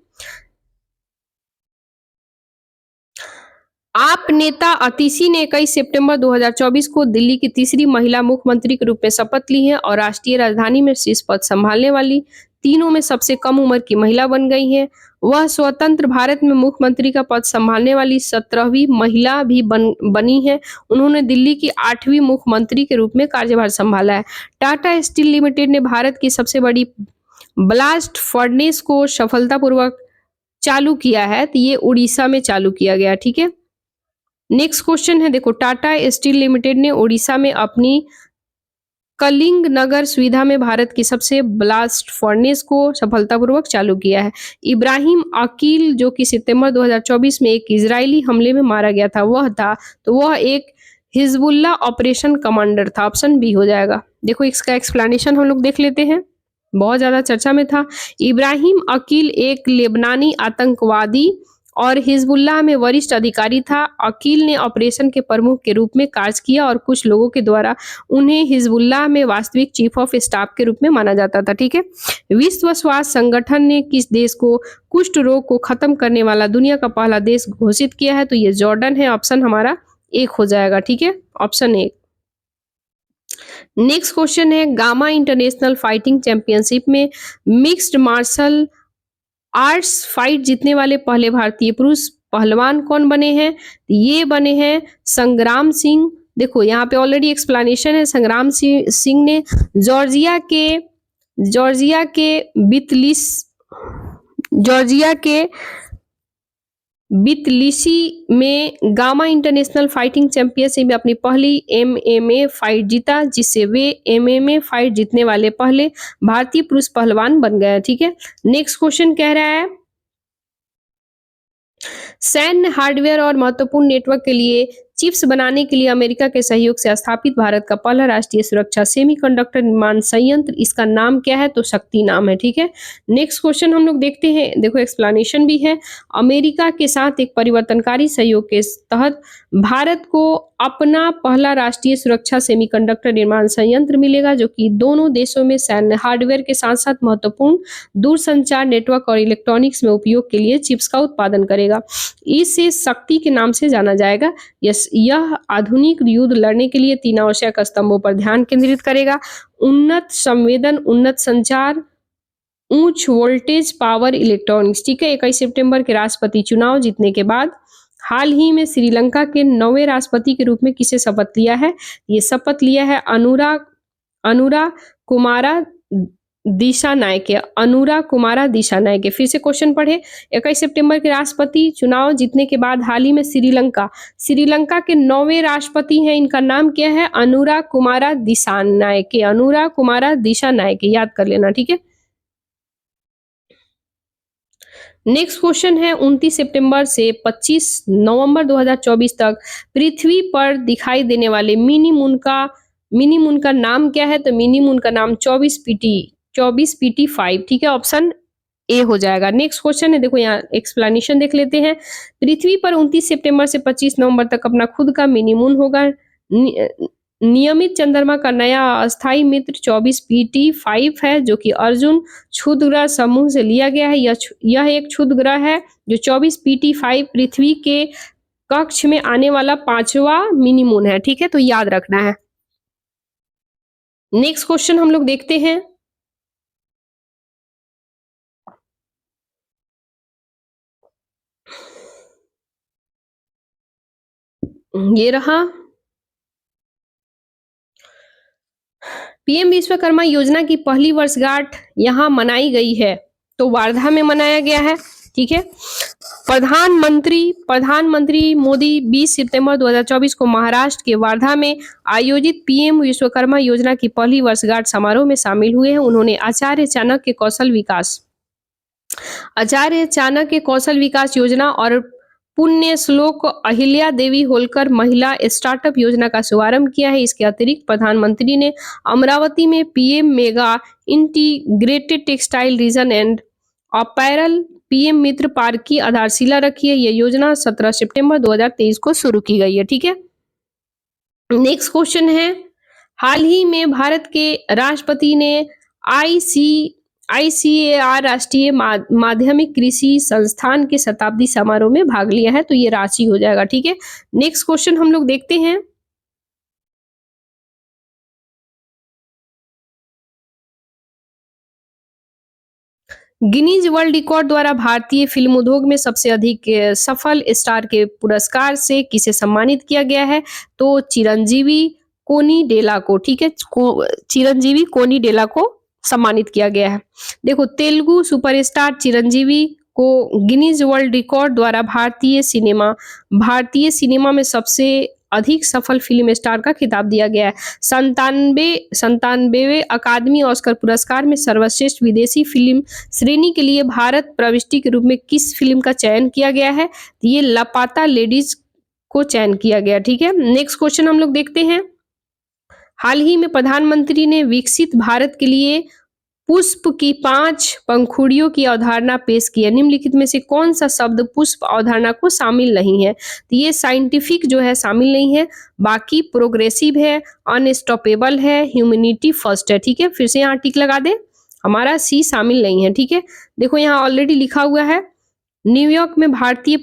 आप नेता अतिशी ने 21 सितंबर 2024 को दिल्ली की तीसरी महिला मुख्यमंत्री के रूप में शपथ ली है और राष्ट्रीय राजधानी में शीर्ष पद संभालने वाली तीनों में सबसे कम उम्र की महिला बन गई हैं। वह स्वतंत्र भारत में मुख्यमंत्री का पद संभालने वाली 17वीं महिला भी बनी है। उन्होंने दिल्ली की 8वीं मुख्यमंत्री के रूप में कार्यभार संभाला है। टाटा स्टील लिमिटेड ने भारत की सबसे बड़ी ब्लास्ट फर्नेस को सफलतापूर्वक चालू किया है, तो ये उड़ीसा में चालू किया गया, ठीक है। नेक्स्ट क्वेश्चन है, देखो टाटा स्टील लिमिटेड ने उड़ीसा में अपनी कलिंग नगर सुविधा में भारत की सबसे ब्लास्ट फर्नेस को सफलतापूर्वक चालू किया है। इब्राहिम अकील जो कि सितंबर 2024 में एक इजरायली हमले में मारा गया था, वह एक हिजबुल्ला ऑपरेशन कमांडर था, ऑप्शन बी हो जाएगा। देखो इसका एक्सप्लेनेशन हम लोग देख लेते हैं, बहुत ज्यादा चर्चा में था। इब्राहिम अकील एक लेबनानी आतंकवादी और हिजबुल्लाह में वरिष्ठ अधिकारी था। अकील ने ऑपरेशन के प्रमुख के रूप में कार्य किया और कुछ लोगों के द्वारा उन्हें हिजबुल्लाह में वास्तविक चीफ ऑफ स्टाफ के रूप में माना जाता था, ठीक है। विश्व स्वास्थ्य संगठन ने किस देश को कुष्ठ रोग को खत्म करने वाला दुनिया का पहला देश घोषित किया है? तो ये जॉर्डन है, ऑप्शन हमारा एक हो जाएगा, ठीक है, ऑप्शन एक। नेक्स्ट क्वेश्चन है, गामा इंटरनेशनल फाइटिंग चैंपियनशिप में मिक्स्ड मार्शल आर्ट्स फाइट जीतने वाले पहले भारतीय पुरुष पहलवान कौन बने हैं? ये बने हैं संग्राम सिंह। देखो यहाँ पे ऑलरेडी एक्सप्लेनेशन है। संग्राम सिंह ने जॉर्जिया के बितलिसी में गामा इंटरनेशनल फाइटिंग चैंपियनशिप में अपनी पहली एमएमए फाइट जीता, जिससे वे एमएमए फाइट जीतने वाले पहले भारतीय पुरुष पहलवान बन गए, ठीक है। नेक्स्ट क्वेश्चन कह रहा है सैन्य हार्डवेयर और महत्वपूर्ण नेटवर्क के लिए चिप्स बनाने के लिए अमेरिका के सहयोग से स्थापित भारत का पहला राष्ट्रीय सुरक्षा सेमीकंडक्टर निर्माण संयंत्र, इसका नाम क्या है? तो शक्ति नाम है, ठीक है। नेक्स्ट क्वेश्चन हम लोग देखते हैं, देखो एक्सप्लेनेशन भी है। अमेरिका के साथ एक परिवर्तनकारी सहयोग के तहत भारत को अपना पहला राष्ट्रीय सुरक्षा सेमीकंडक्टर निर्माण संयंत्र मिलेगा, जो कि दोनों देशों में सैन्य हार्डवेयर के साथ साथ महत्वपूर्ण दूरसंचार नेटवर्क और इलेक्ट्रॉनिक्स में उपयोग के लिए चिप्स का उत्पादन करेगा। इसे शक्ति के नाम से जाना जाएगा। यह आधुनिक युद्ध लड़ने के लिए 3 आवश्यक स्तंभों पर ध्यान केंद्रित करेगा: उन्नत संवेदन, उन्नत संचार, उच्च वोल्टेज पावर इलेक्ट्रॉनिक्स, ठीक है। 21 सितंबर के राष्ट्रपति चुनाव जीतने के बाद हाल ही में श्रीलंका के 9वें राष्ट्रपति के रूप में किसे शपथ लिया है? ये शपथ लिया है अनुरा कुमारा दिशानायके। फिर से क्वेश्चन पढ़े। 21 सितंबर के राष्ट्रपति चुनाव जीतने के बाद हाल ही में श्रीलंका के 9वें राष्ट्रपति हैं, इनका नाम क्या है? अनुरा कुमारा दिशानायके, याद कर लेना, ठीक है। नेक्स्ट क्वेश्चन है, 29 सितंबर से 25 नवंबर 2024 तक पृथ्वी पर दिखाई देने वाले मिनी मून का नाम क्या है? तो मिनी मून का नाम 24PT5, ठीक है, ऑप्शन ए हो जाएगा। नेक्स्ट क्वेश्चन है, देखो यहाँ एक्सप्लेनेशन देख लेते हैं। पृथ्वी पर 29 सितंबर से 25 नवंबर तक अपना खुद का मिनी मून होगा। नियमित चंद्रमा का नया अस्थायी मित्र 24PT5 है, जो कि अर्जुन क्षुद्र ग्रह समूह से लिया गया है। यह एक क्षुद्र ग्रह है जो 24PT5 पृथ्वी के कक्ष में आने वाला 5वां मिनी मून है, ठीक है, तो याद रखना है। नेक्स्ट क्वेश्चन हम लोग देखते हैं। ये रहा। पीएम विश्वकर्मा योजना की पहली वर्षगांठ यहाँ मनाई गई है, तो वार्धा में मनाया गया है। ठीक है। प्रधानमंत्री मोदी 20 सितंबर 2024 को महाराष्ट्र के वर्धा में आयोजित पीएम विश्वकर्मा योजना की पहली वर्षगांठ समारोह में शामिल हुए हैं। उन्होंने आचार्य चाणक्य कौशल विकास योजना और पुण्य श्लोक अहिल्या देवी होलकर महिला स्टार्टअप योजना का शुभारंभ किया है। इसके अतिरिक्त प्रधानमंत्री ने अमरावती में PM mega integrated textile reason and apparel PM Mitra park की आधारशिला रखी है। यह योजना 17 सितंबर 2023 को शुरू की गई है। ठीक है। नेक्स्ट क्वेश्चन है, हाल ही में भारत के राष्ट्रपति ने ICAR राष्ट्रीय माध्यमिक कृषि संस्थान के शताब्दी समारोह में भाग लिया है, तो ये रांची हो जाएगा। ठीक है। नेक्स्ट क्वेश्चन हम लोग देखते हैं, गिनीज वर्ल्ड रिकॉर्ड द्वारा भारतीय फिल्म उद्योग में सबसे अधिक सफल स्टार के पुरस्कार से किसे सम्मानित किया गया है, तो चिरंजीवी कोनिडेला को। ठीक है। चिरंजीवी कोनिडेला को सम्मानित किया गया है। देखो, तेलुगु सुपरस्टार चिरंजीवी को गिनीज वर्ल्ड रिकॉर्ड द्वारा भारतीय सिनेमा में सबसे अधिक सफल फिल्म स्टार का खिताब दिया गया है। 97वें अकादमी ऑस्कर पुरस्कार में सर्वश्रेष्ठ विदेशी फिल्म श्रेणी के लिए भारत प्रविष्टि के रूप में किस फिल्म का चयन किया गया है, ये लापता लेडीज को चयन किया गया। ठीक है। नेक्स्ट क्वेश्चन हम लोग देखते हैं, हाल ही में प्रधानमंत्री ने विकसित भारत के लिए पुष्प की 5 पंखुड़ियों की अवधारणा पेश की है। निम्नलिखित में से कौन सा शब्द पुष्प अवधारणा को शामिल नहीं है, तो ये साइंटिफिक जो है शामिल नहीं है, बाकी प्रोग्रेसिव है, अनस्टॉपेबल है, ह्यूमैनिटी फर्स्ट है। ठीक है। फिर से यहाँ टिक लगा दे, हमारा सी शामिल नहीं है। ठीक है। देखो, यहाँ ऑलरेडी लिखा हुआ है, न्यूयॉर्क में भारतीय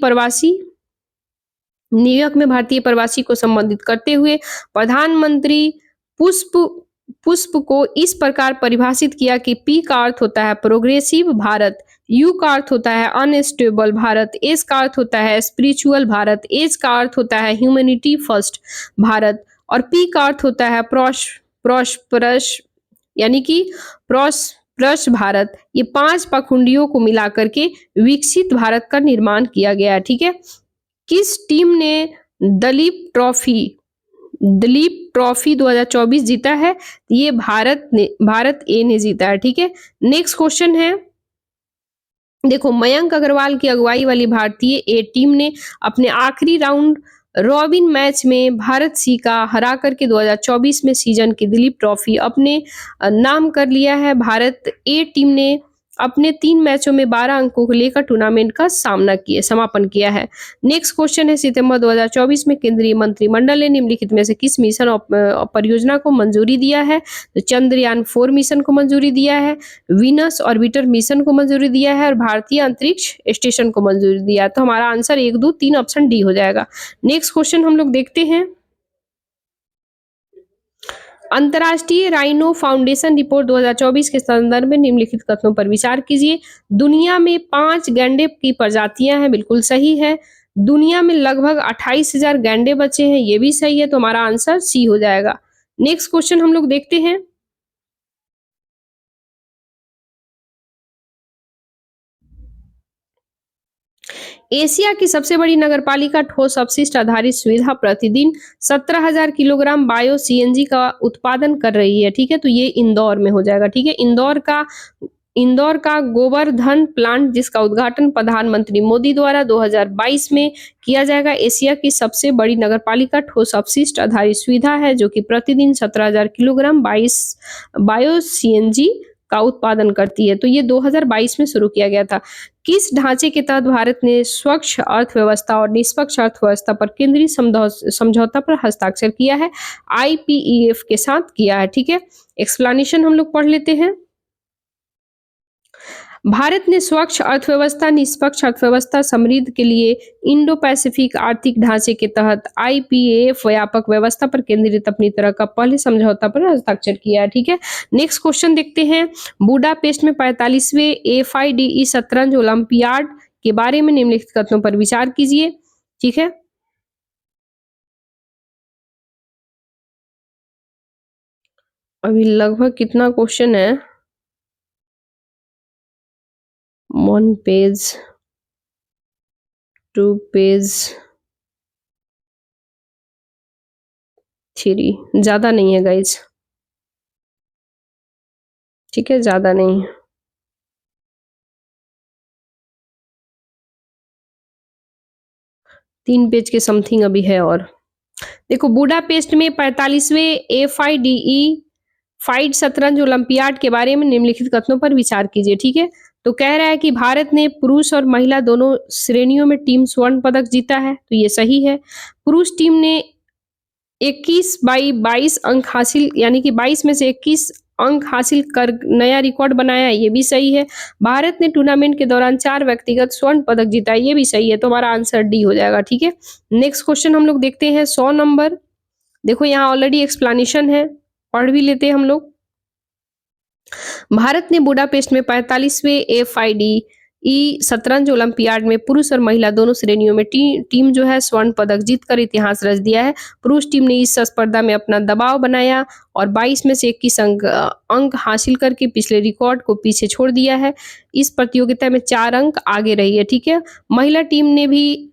प्रवासी को संबोधित करते हुए प्रधानमंत्री पुष्प को इस प्रकार परिभाषित किया कि पी का अर्थ होता है प्रोग्रेसिव भारत, यू का अर्थ होता है अनस्टेबल भारत, एस का अर्थ होता है स्पिरिचुअल भारत, एच का अर्थ होता है ह्यूमैनिटी फर्स्ट भारत, और पी का अर्थ होता है प्रॉस्परस यानी कि प्रॉस्परस भारत। ये 5 पखुंडियों को मिलाकर के विकसित भारत का निर्माण किया गया है। ठीक है। किस टीम ने दलीप ट्रॉफी 2024 जीता है, ये भारत ए ने जीता है। ठीक है। नेक्स्ट क्वेश्चन है, देखो, मयंक अग्रवाल की अगुवाई वाली भारतीय ए टीम ने अपने आखिरी राउंड रॉबिन मैच में भारत सी का हरा करके 2024 में सीजन की दिलीप ट्रॉफी अपने नाम कर लिया है। भारत ए टीम ने अपने 3 मैचों में 12 अंकों को लेकर टूर्नामेंट का समापन किया है। नेक्स्ट क्वेश्चन है, सितंबर 2024 में केंद्रीय मंत्रिमंडल ने निम्नलिखित में से किस मिशन परियोजना को मंजूरी दिया है, तो चंद्रयान 4 मिशन को मंजूरी दिया है, वीनस ऑर्बिटर मिशन को मंजूरी दिया है, और भारतीय अंतरिक्ष स्टेशन को मंजूरी दिया है। तो हमारा आंसर 1, 2, 3 ऑप्शन डी हो जाएगा। नेक्स्ट क्वेश्चन हम लोग देखते हैं, अंतर्राष्ट्रीय राइनो फाउंडेशन रिपोर्ट 2024 के संदर्भ में निम्नलिखित कथनों पर विचार कीजिए। दुनिया में 5 गैंडे की प्रजातियां हैं, बिल्कुल सही है। दुनिया में लगभग 28,000 गैंडे बचे हैं, ये भी सही है, तो हमारा आंसर सी हो जाएगा। नेक्स्ट क्वेश्चन हम लोग देखते हैं, एशिया की सबसे बड़ी नगरपालिका ठोस अपशिष्ट आधारित सुविधा प्रतिदिन 17,000 किलोग्राम बायो सीएनजी का उत्पादन कर रही है। ठीक है। तो ये इंदौर में हो जाएगा। ठीक है। इंदौर का गोवर्धन प्लांट, जिसका उद्घाटन प्रधानमंत्री मोदी द्वारा 2022 में किया जाएगा, एशिया की सबसे बड़ी नगरपालिका ठोस अपशिष्ट आधारित सुविधा है, जो कि प्रतिदिन 17,000 किलोग्राम बायो सीएनजी का उत्पादन करती है। तो ये 2022 में शुरू किया गया था। किस ढांचे के तहत भारत ने स्वच्छ अर्थव्यवस्था और निष्पक्ष अर्थव्यवस्था पर केंद्रीय समझौता पर हस्ताक्षर किया है, IPEF के साथ किया है। ठीक है। एक्सप्लेनेशन हम लोग पढ़ लेते हैं, भारत ने स्वच्छ अर्थव्यवस्था, निष्पक्ष अर्थव्यवस्था, समृद्धि के लिए इंडो पैसिफिक आर्थिक ढांचे के तहत IPEF व्यापक व्यवस्था पर केंद्रित अपनी तरह का पहले समझौता पर हस्ताक्षर किया है। ठीक है। नेक्स्ट क्वेश्चन देखते हैं, बुडापेस्ट में 45वें FIDE शतरंज ओलंपियाड के बारे में निम्नलिखित कथनों पर विचार कीजिए। ठीक है। अभी लगभग कितना क्वेश्चन है? 1 पेज, 2 पेज, 3, ज़्यादा नहीं है गाइज़। ठीक है, ज़्यादा नहीं है। 3 पेज के समथिंग अभी है और। देखो, बुडापेस्ट में 45वें एफआईडीई फाइड शतरंज ओलंपियाड के बारे में निम्नलिखित कथनों पर विचार कीजिए। ठीक है, तो कह रहा है कि भारत ने पुरुष और महिला दोनों श्रेणियों में टीम स्वर्ण पदक जीता है, तो ये सही है। पुरुष टीम ने 21 बाई 22 अंक हासिल, यानी कि 22 में से 21 अंक हासिल कर नया रिकॉर्ड बनाया है, ये भी सही है। भारत ने टूर्नामेंट के दौरान 4 व्यक्तिगत स्वर्ण पदक जीता है, ये भी सही है। तो हमारा आंसर डी हो जाएगा। ठीक है, नेक्स्ट क्वेश्चन हम लोग देखते हैं 100 नंबर। देखो, यहाँ ऑलरेडी एक्सप्लेनेशन है, पढ़ भी लेते हैं हम लोग। भारत ने बुडापेस्ट में 45वें एफआईडीई शतरंज ओलंपियाड में पुरुष और महिला दोनों श्रेणियों में टीम जो है स्वर्ण पदक जीतकर इतिहास रच दिया है। पुरुष टीम ने इस स्पर्धा में अपना दबाव बनाया और 22 में से 21 अंक हासिल करके पिछले रिकॉर्ड को पीछे छोड़ दिया है। इस प्रतियोगिता में 4 अंक आगे रही है। ठीक है, महिला टीम ने भी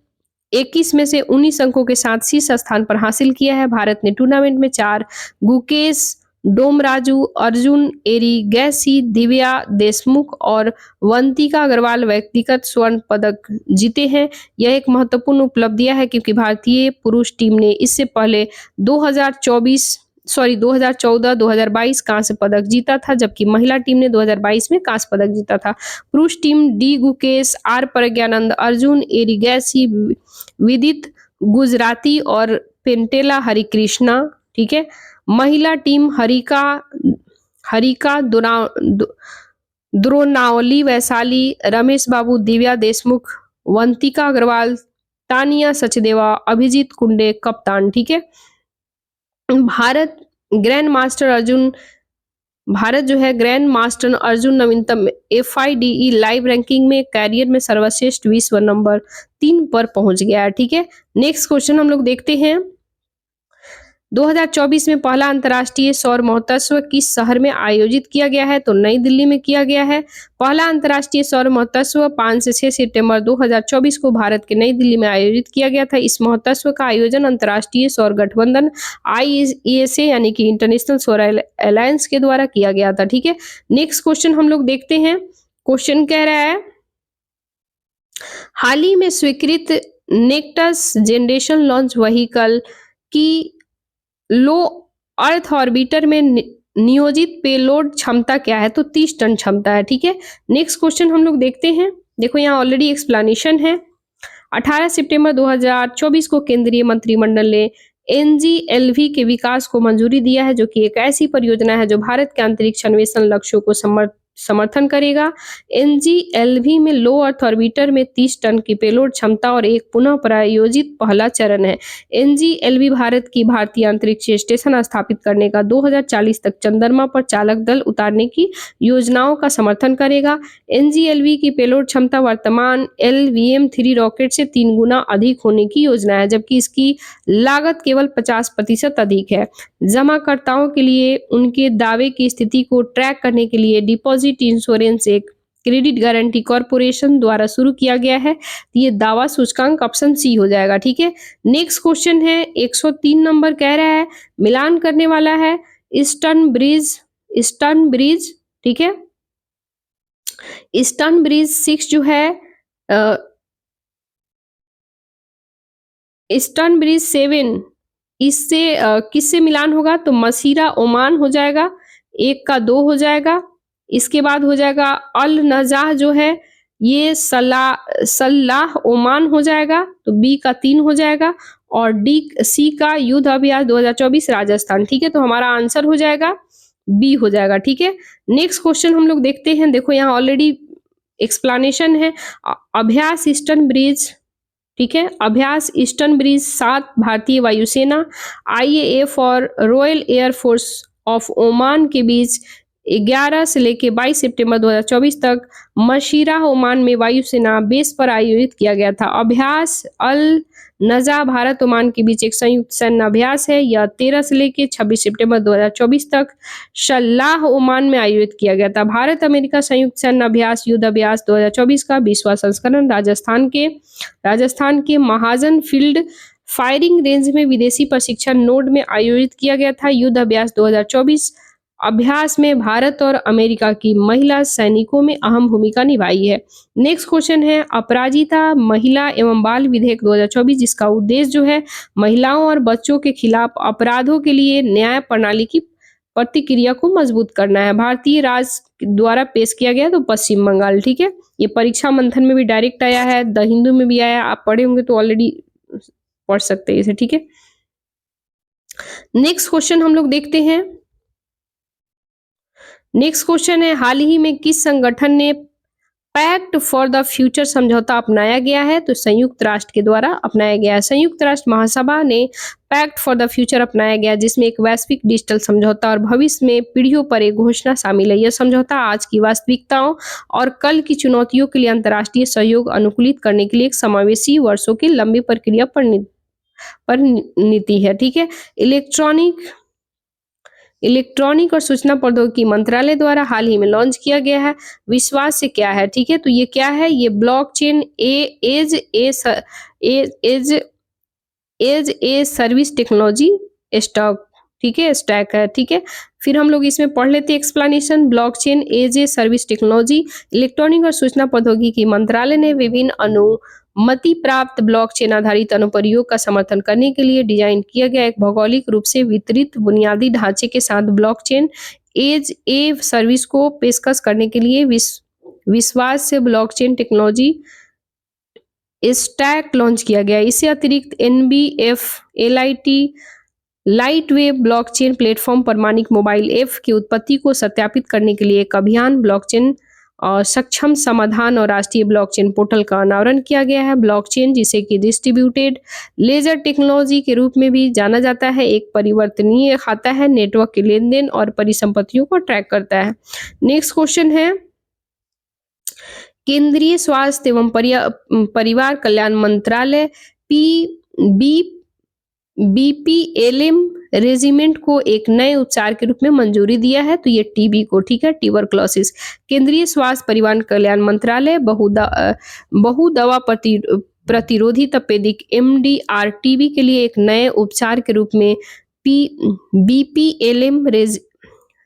21 में से 19 अंकों के साथ शीर्ष स्थान पर हासिल किया है। भारत ने टूर्नामेंट में 4 गुकेश डोमराजू, अर्जुन एरिगैसी, दिव्या देशमुख और वंतिका अग्रवाल व्यक्तिगत स्वर्ण पदक जीते हैं। यह एक महत्वपूर्ण उपलब्धियां है क्योंकि भारतीय पुरुष टीम ने इससे पहले 2014, 2022 कांस्य पदक जीता था, जबकि महिला टीम ने 2022 में कांस्य पदक जीता था। पुरुष team D Gukesh, R Praggnanandhaa, Arjun Erigaisi, Vidit Gujrathi और पेंटेला हरिकृष्णा। ठीक है, महिला टीम हरिका द्रोनावली वैशाली, रमेश बाबू, दिव्या देशमुख, वंतिका अग्रवाल, तानिया सचदेवा, अभिजीत कुंडे कप्तान। ठीक है, भारत जो है ग्रैंड मास्टर अर्जुन नवीनतम एफआईडीई लाइव रैंकिंग में कैरियर में सर्वश्रेष्ठ विश्व नंबर 3 पर पहुंच गया है। ठीक है, नेक्स्ट क्वेश्चन हम लोग देखते हैं। 2024 में पहला अंतर्राष्ट्रीय सौर महोत्सव किस शहर में आयोजित किया गया है? तो नई दिल्ली में किया गया है। पहला अंतर्राष्ट्रीय सौर महोत्सव 5 से 6 सितंबर 2024 को भारत के नई दिल्ली में आयोजित किया गया था। इस महोत्सव का आयोजन अंतर्राष्ट्रीय सौर गठबंधन IESA यानी कि इंटरनेशनल सौर अलायंस के द्वारा किया गया था। ठीक है, नेक्स्ट क्वेश्चन हम लोग देखते हैं। क्वेश्चन कह रहा है, हाल ही में स्वीकृत नेक्टस जनरेशन लॉन्च व्हीकल की लो अर्थ ऑर्बिटर में नियोजित पेलोड क्षमता क्या है? तो 30 टन क्षमता है। ठीक है, नेक्स्ट क्वेश्चन हम लोग देखते हैं। देखो, यहाँ ऑलरेडी एक्सप्लेनेशन है। 18 सितंबर 2024 को केंद्रीय मंत्रिमंडल ने NGLV के विकास को मंजूरी दिया है, जो कि एक ऐसी परियोजना है जो भारत के अंतरिक्ष अन्वेषण लक्ष्यों को समर्थन करेगा। NGLV में लो अर्थ ऑर्बिटर में 30 टन की पेलोड क्षमता और एक पुनः प्रायोजित पहला चरण है। NGLV भारत की भारतीय अंतरिक्ष स्टेशन स्थापित करने का 2040 तक चंद्रमा पर चालक दल उतारने की योजनाओं का समर्थन करेगा। NGLV की पेलोड क्षमता वर्तमान LVM-3 रॉकेट से 3 गुना अधिक होने की योजना है, जबकि इसकी लागत केवल 50% अधिक है। जमाकर्ताओं के लिए उनके दावे की स्थिति को ट्रैक करने के लिए डिपॉजिट इंश्योरेंस एक क्रेडिट गारंटी कॉर्पोरेशन द्वारा शुरू किया गया है। ये दावा सूचकांक ऑप्शन सी हो जाएगा। ठीक है, नेक्स्ट क्वेश्चन है 103 नंबर। कह रहा है, मिलान करने वाला है ईस्टर्न ब्रिज। ठीक है, ईस्टर्न ब्रिज 6 जो है ईस्टर्न ब्रिज 7 इससे किससे मिलान होगा? तो मसीरा ओमान हो जाएगा, 1 का 2 हो जाएगा। इसके बाद हो जाएगा अल नजाह जो है ये सल्लाह ओमान हो जाएगा, तो बी का 3 हो जाएगा। और सी का युद्ध अभ्यास 2024 राजस्थान। ठीक है, तो हमारा आंसर हो जाएगा बी हो जाएगा। ठीक है, नेक्स्ट क्वेश्चन हम लोग देखते हैं। देखो, यहाँ ऑलरेडी एक्सप्लेनेशन है। अभ्यास ईस्टर्न ब्रिज। ठीक है, अभ्यास ईस्टर्न ब्रिज 7 भारतीय वायुसेना IAF और royal air force of Oman के बीच 11 से लेके 22 सितंबर 2024 तक मशीरा ओमान में वायुसेना बेस पर आयोजित किया गया था। अभ्यास अल नजा भारत ओमान के बीच एक संयुक्त सैन्य अभ्यास है। यह 13 से लेके 26 सितंबर 2024 तक शल्लाह ओमान में आयोजित किया गया था। भारत अमेरिका संयुक्त सैन्य अभ्यास युद्ध अभ्यास 2024 का 20वां संस्करण राजस्थान के महाजन फील्ड फायरिंग रेंज में विदेशी प्रशिक्षण नोड में आयोजित किया गया था। युद्ध अभ्यास 2024 अभ्यास में भारत और अमेरिका की महिला सैनिकों में अहम भूमिका निभाई है। नेक्स्ट क्वेश्चन है अपराजिता महिला एवं बाल विधेयक 2024, जिसका उद्देश्य जो है महिलाओं और बच्चों के खिलाफ अपराधों के लिए न्याय प्रणाली की प्रतिक्रिया को मजबूत करना है। भारतीय राज्य द्वारा पेश किया गया तो पश्चिम बंगाल। ठीक है, ये परीक्षा मंथन में भी डायरेक्ट आया है, द हिंदू में भी आया, आप पढ़े होंगे तो ऑलरेडी पढ़ सकते हैं इसे। ठीक है, नेक्स्ट क्वेश्चन हम लोग देखते हैं। नेक्स्ट क्वेश्चन है हाल ही में किस संगठन ने पैक्ट फॉर द फ्यूचर समझौता अपनाया गया है? तो संयुक्त राष्ट्र के द्वारा अपनाया गया है। संयुक्त राष्ट्र महासभा ने पैक्ट फॉर द फ्यूचर अपनाया गया, जिसमें एक वैश्विक डिजिटल समझौता और भविष्य में पीढ़ियों पर एक घोषणा शामिल है। यह समझौता आज की वास्तविकताओं और कल की चुनौतियों के लिए अंतर्राष्ट्रीय सहयोग अनुकूलित करने के लिए एक समावेशी वर्षों की लंबी प्रक्रिया पर नीति है। ठीक है, इलेक्ट्रॉनिक और सूचना प्रौद्योगिकी मंत्रालय द्वारा हाल ही में लॉन्च किया गया है। विश्वास से क्या है? ठीक है, तो ये क्या है? ये blockchain as a service technology stock, ठीक है, स्टैक है। ठीक है, फिर हम लोग इसमें पढ़ लेते हैं explanation. Blockchain as a service technology electronic और सूचना प्रौद्योगिकी मंत्रालय ने विभिन्न अनुमति प्राप्त ब्लॉकचेन आधारित अनुप्रयोग का समर्थन करने के लिए डिजाइन किया गया एक भौगोलिक रूप से वितरित बुनियादी ढांचे के साथ ब्लॉकचेन एज ए सर्विस को पेशकश करने के लिए विश्वास से ब्लॉकचेन टेक्नोलॉजी स्टैक लॉन्च किया गया। इससे अतिरिक्त NBFLIT light wave blockchain platform पर मानक मोबाइल ऐप की उत्पत्ति को सत्यापित करने के लिए एक अभियान ब्लॉकचेन सक्षम समाधान और राष्ट्रीय ब्लॉकचेन पोर्टल का अनावरण किया गया है। ब्लॉकचेन, जिसे कि डिस्ट्रीब्यूटेड लेजर टेक्नोलॉजी के रूप में भी जाना जाता है, एक परिवर्तनीय खाता है, नेटवर्क के लेन देन और परिसंपत्तियों को ट्रैक करता है। नेक्स्ट क्वेश्चन है केंद्रीय स्वास्थ्य एवं परिवार कल्याण मंत्रालय BPLM रेजिमेंट को एक नए उपचार के रूप में मंजूरी दिया है, तो ये टीबी को, ठीक है, ट्यूबरक्लोसिस। केंद्रीय स्वास्थ्य परिवार कल्याण मंत्रालय बहुदवा प्रतिरोधी तपेदिक MDR टीबी के लिए एक नए उपचार के रूप में BPLM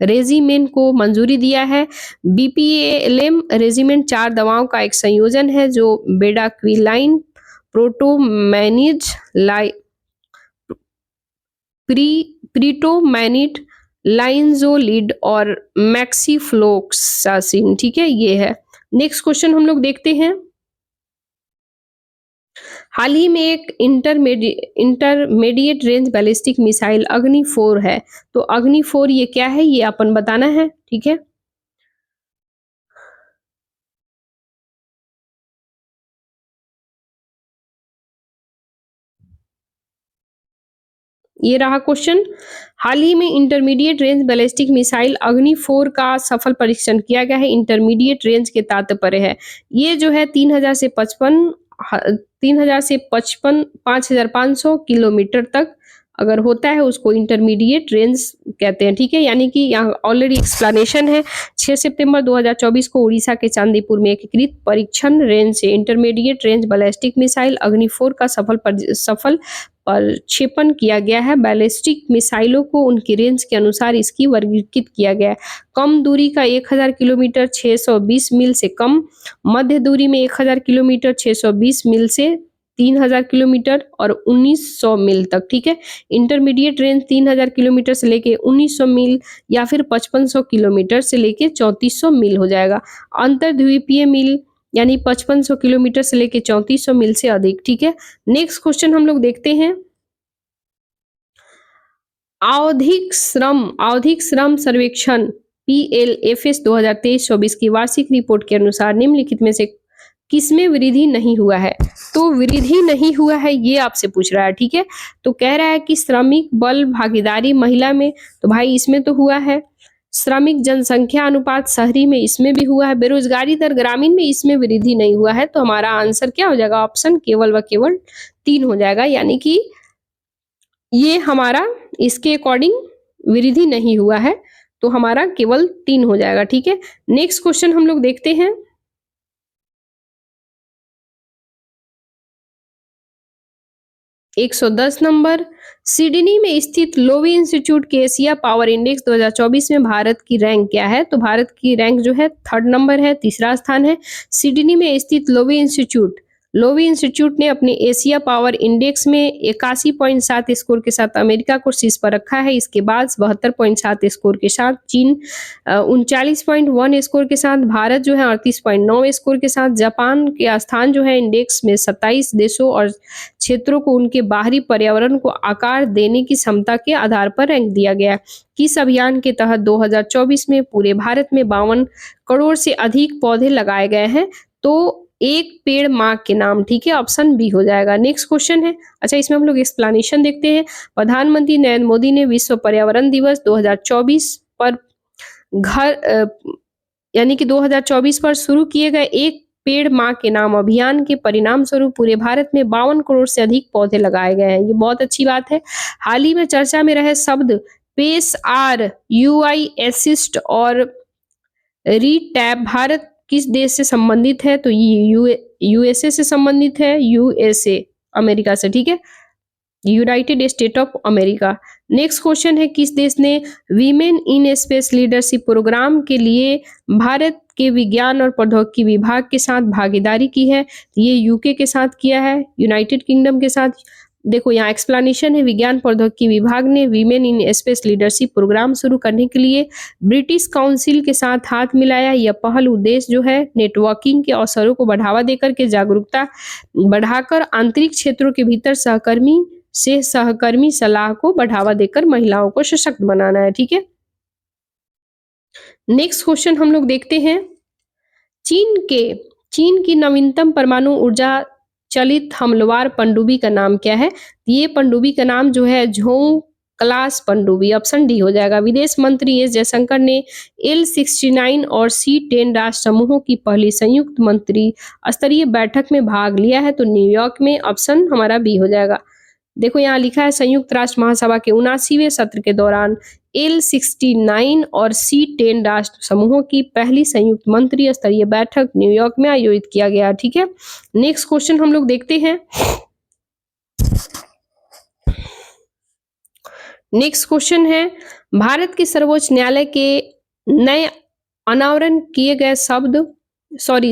रेजिमेंट को मंजूरी दिया है। BPLM रेजिमेंट 4 दवाओं का एक संयोजन है जो बेडाक्विलाइन, प्रोटोमैनिज, प्रीटोमैनिट, लाइंजोलिड और मैक्सीफ्लोक्सासिन, ठीक है, ये है। नेक्स्ट क्वेश्चन हम लोग देखते हैं। हाल ही में एक इंटरमीडिएट रेंज बैलिस्टिक मिसाइल अग्नि 4 है, तो अग्नि 4 ये क्या है, ये अपन बताना है। ठीक है, ये रहा क्वेश्चन। हाल ही में इंटरमीडिएट रेंज बैलिस्टिक मिसाइल अग्नि 4 का सफल परीक्षण किया गया है। इंटरमीडिएट रेंज के तात्पर्य है ये जो है 3000 से 5500 किलोमीटर तक अगर होता है उसको इंटरमीडिएट रेंज कहते हैं। ठीक है, यानी कि यहाँ ऑलरेडी एक्सप्लेनेशन है। 6 सितंबर 2024 को उड़ीसा के चांदीपुर में एकीकृत परीक्षण रेंज से इंटरमीडिएट रेंज बैलिस्टिक मिसाइल अग्नि 4 का सफल प्रक्षेपण किया गया है। बैलिस्टिक मिसाइलों को उनकी रेंज के अनुसार इसकी वर्गीकृत किया गया है। कम दूरी का 1000 किलोमीटर 620 मील से कम, मध्य दूरी में 1000 किलोमीटर 620 मील से 3000 किलोमीटर और 1900 मील तक। ठीक है, इंटरमीडिएट रेंज 3000 किलोमीटर से लेके 1900 मील या फिर 5500 किलोमीटर से लेके 3400 मील हो जाएगा। अंतर्द्वीपीय मील यानी 5500 किलोमीटर से लेके 3400 मील से अधिक। ठीक है, नेक्स्ट क्वेश्चन हम लोग देखते हैं। आवधिक श्रम सर्वेक्षण PLFS 2023-24 की वार्षिक रिपोर्ट के अनुसार निम्नलिखित में से किसमें वृद्धि नहीं हुआ है? तो वृद्धि नहीं हुआ है ये आपसे पूछ रहा है। ठीक है, तो कह रहा है कि श्रमिक बल भागीदारी महिला में, तो भाई इसमें तो हुआ है। श्रमिक जनसंख्या अनुपात शहरी में इसमें भी हुआ है, बेरोजगारी दर ग्रामीण में इसमें वृद्धि नहीं हुआ है, तो हमारा आंसर क्या हो जाएगा, ऑप्शन केवल व केवल 3 हो जाएगा, यानी कि ये हमारा इसके अकॉर्डिंग वृद्धि नहीं हुआ है, तो हमारा केवल 3 हो जाएगा, ठीक है। नेक्स्ट क्वेश्चन हम लोग देखते हैं। 110 नंबर, सिडनी में स्थित लोवी इंस्टीट्यूट के एशिया पावर इंडेक्स 2024 में भारत की रैंक क्या है, तो भारत की रैंक जो है 3rd नंबर है, तीसरा स्थान है। सिडनी में स्थित लोवी इंस्टीट्यूट ने अपने एशिया पावर इंडेक्स में 81.7 स्कोर के साथ अमेरिका को शीर्ष पर रखा है। इसके बाद 72.7 स्कोर के साथ चीन 39.1 स्कोर के साथ, भारत जो है 38.9 स्कोर के साथ, जापान के स्थान जो है इंडेक्स में 27 देशों और क्षेत्रों को उनके बाहरी पर्यावरण को आकार देने की क्षमता के आधार पर रैंक दिया गया। किस अभियान के तहत 2024 में पूरे भारत में 52 करोड़ से अधिक पौधे लगाए गए हैं, तो एक पेड़ माँ के नाम, ठीक है, ऑप्शन बी हो जाएगा। नेक्स्ट क्वेश्चन है, अच्छा इसमें हम लोग एक्सप्लेनेशन देखते हैं। प्रधानमंत्री नरेंद्र मोदी ने विश्व पर्यावरण दिवस 2024 पर यानी कि 2024 पर शुरू किए गए एक पेड़ माँ के नाम अभियान के परिणाम स्वरूप पूरे भारत में 52 करोड़ से अधिक पौधे लगाए गए हैं, ये बहुत अच्छी बात है। हाल ही में चर्चा में रहे शब्द पेस आर यूआई एसिस्ट और रीटैप भारत किस देश से संबंधित है, तो ये यूएसए से संबंधित है, यूएसए अमेरिका से, ठीक है, United State of America. Next question है, किस देश ने women in space leadership program के लिए भारत के विज्ञान और प्रौद्योगिकी विभाग के साथ भागीदारी की है, ये यूके के साथ किया है, यूनाइटेड किंगडम के साथ। देखो यहाँ एक्सप्लेनेशन है, विज्ञान प्रौद्योगिकी विभाग ने women in space leadership program शुरू करने के लिए ब्रिटिश काउंसिल के साथ हाथ मिलाया। यह पहल उद्देश्य जो है नेटवर्किंग के अवसरों को बढ़ावा देकर के जागरूकता बढ़ाकर आंतरिक क्षेत्रों के भीतर सहकर्मी सलाह को बढ़ावा देकर महिलाओं को सशक्त बनाना है, ठीक है। नेक्स्ट क्वेश्चन हम लोग देखते हैं, चीन की नवीनतम परमाणु ऊर्जा चलित हमलावर पनडुब्बी का नाम क्या है, ये पनडुब्बी का नाम जो है झोंग क्लास पनडुब्बी, ऑप्शन डी हो जाएगा। विदेश मंत्री एस जयशंकर ने L69 और C10 राष्ट्र समूहों की पहली संयुक्त मंत्री स्तरीय बैठक में भाग लिया है, तो न्यूयॉर्क में, ऑप्शन हमारा बी हो जाएगा। देखो यहाँ लिखा है संयुक्त राष्ट्र महासभा के 79वें सत्र के दौरान L69 और C10 राष्ट्र समूहों की पहली संयुक्त मंत्री स्तरीय बैठक न्यूयॉर्क में आयोजित किया गया, ठीक है। नेक्स्ट क्वेश्चन हम लोग देखते हैं। नेक्स्ट क्वेश्चन है, भारत के सर्वोच्च न्यायालय के नए अनावरण किए गए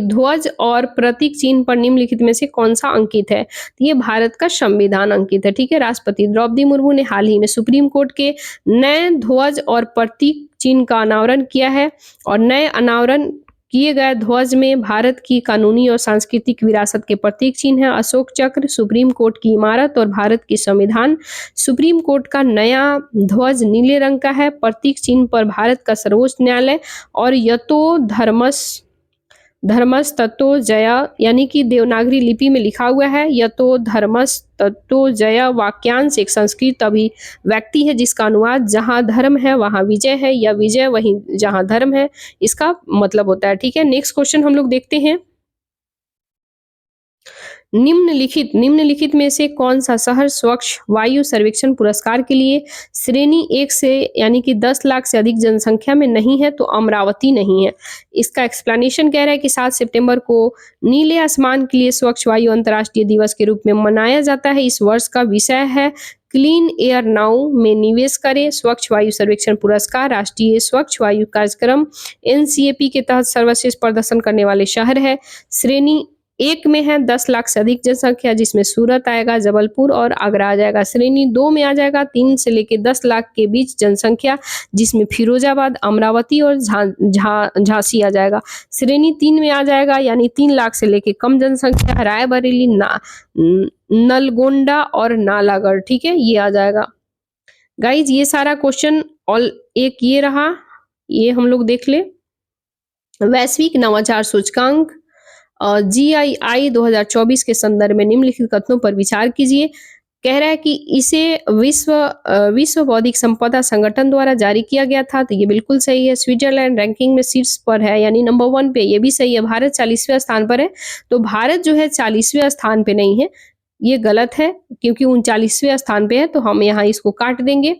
ध्वज और प्रतीक चिन्ह पर निम्नलिखित में से कौन सा अंकित है, ये भारत का संविधान अंकित है, ठीक है। राष्ट्रपति द्रौपदी मुर्मू ने हाल ही में सुप्रीम कोर्ट के नए ध्वज और प्रतीक चिन्ह का अनावरण किया है, और नए अनावरण किए गए ध्वज में भारत की कानूनी और सांस्कृतिक विरासत के प्रतीक चिन्ह है अशोक चक्र, सुप्रीम कोर्ट की इमारत और भारत की संविधान। सुप्रीम कोर्ट का नया ध्वज नीले रंग का है, प्रतीक चिन्ह पर भारत का सर्वोच्च न्यायालय और यतो धर्मस तत्तो जया, यानी कि देवनागरी लिपि में लिखा हुआ है यतो धर्मस तत्तो जया वाक्यांश एक संस्कृत अभिव्यक्ति है जिसका अनुवाद जहां धर्म है वहां विजय है, या विजय वहीं जहां धर्म है, इसका मतलब होता है, ठीक है। नेक्स्ट क्वेश्चन हम लोग देखते हैं, निम्नलिखित में से कौन सा शहर स्वच्छ वायु सर्वेक्षण पुरस्कार के लिए श्रेणी 1 से यानी कि 10 लाख से अधिक जनसंख्या में नहीं है, तो अमरावती नहीं है। इसका एक्सप्लेनेशन कह रहा है कि 7 सितंबर को नीले आसमान के लिए स्वच्छ वायु अंतर्राष्ट्रीय दिवस के रूप में मनाया जाता है। इस वर्ष का विषय है क्लीन एयर नाउ में निवेश करें। स्वच्छ वायु सर्वेक्षण पुरस्कार राष्ट्रीय स्वच्छ वायु कार्यक्रम NCAP के तहत सर्वश्रेष्ठ प्रदर्शन करने वाले शहर है। श्रेणी 1 में है 10 लाख से अधिक जनसंख्या, जिसमें सूरत आएगा, जबलपुर और आगरा आ जाएगा। श्रेणी 2 में आ जाएगा 3 से लेकर 10 लाख के बीच जनसंख्या, जिसमें फिरोजाबाद, अमरावती और झांसी आ जाएगा। श्रेणी 3 में आ जाएगा यानी 3 लाख से लेकर कम जनसंख्या, रायबरेली, नलगोंडा और नालागढ़, ठीक है, ये आ जाएगा। गाइज ये सारा क्वेश्चन और एक ये रहा, ये हम लोग देख ले। वैश्विक नवाचार सूचकांक GII 2024 के संदर्भ में निम्नलिखित कथनों पर विचार कीजिए। कह रहा है कि इसे विश्व बौद्धिक संपदा संगठन द्वारा जारी किया गया था, तो ये बिल्कुल सही है। स्विट्जरलैंड रैंकिंग में शीर्ष पर है, यानी नंबर 1 पे, ये भी सही है। भारत 40वें स्थान पर है, तो भारत जो है 40वें स्थान पे नहीं है, ये गलत है, क्योंकि 39वें स्थान पे है, तो हम यहाँ इसको काट देंगे।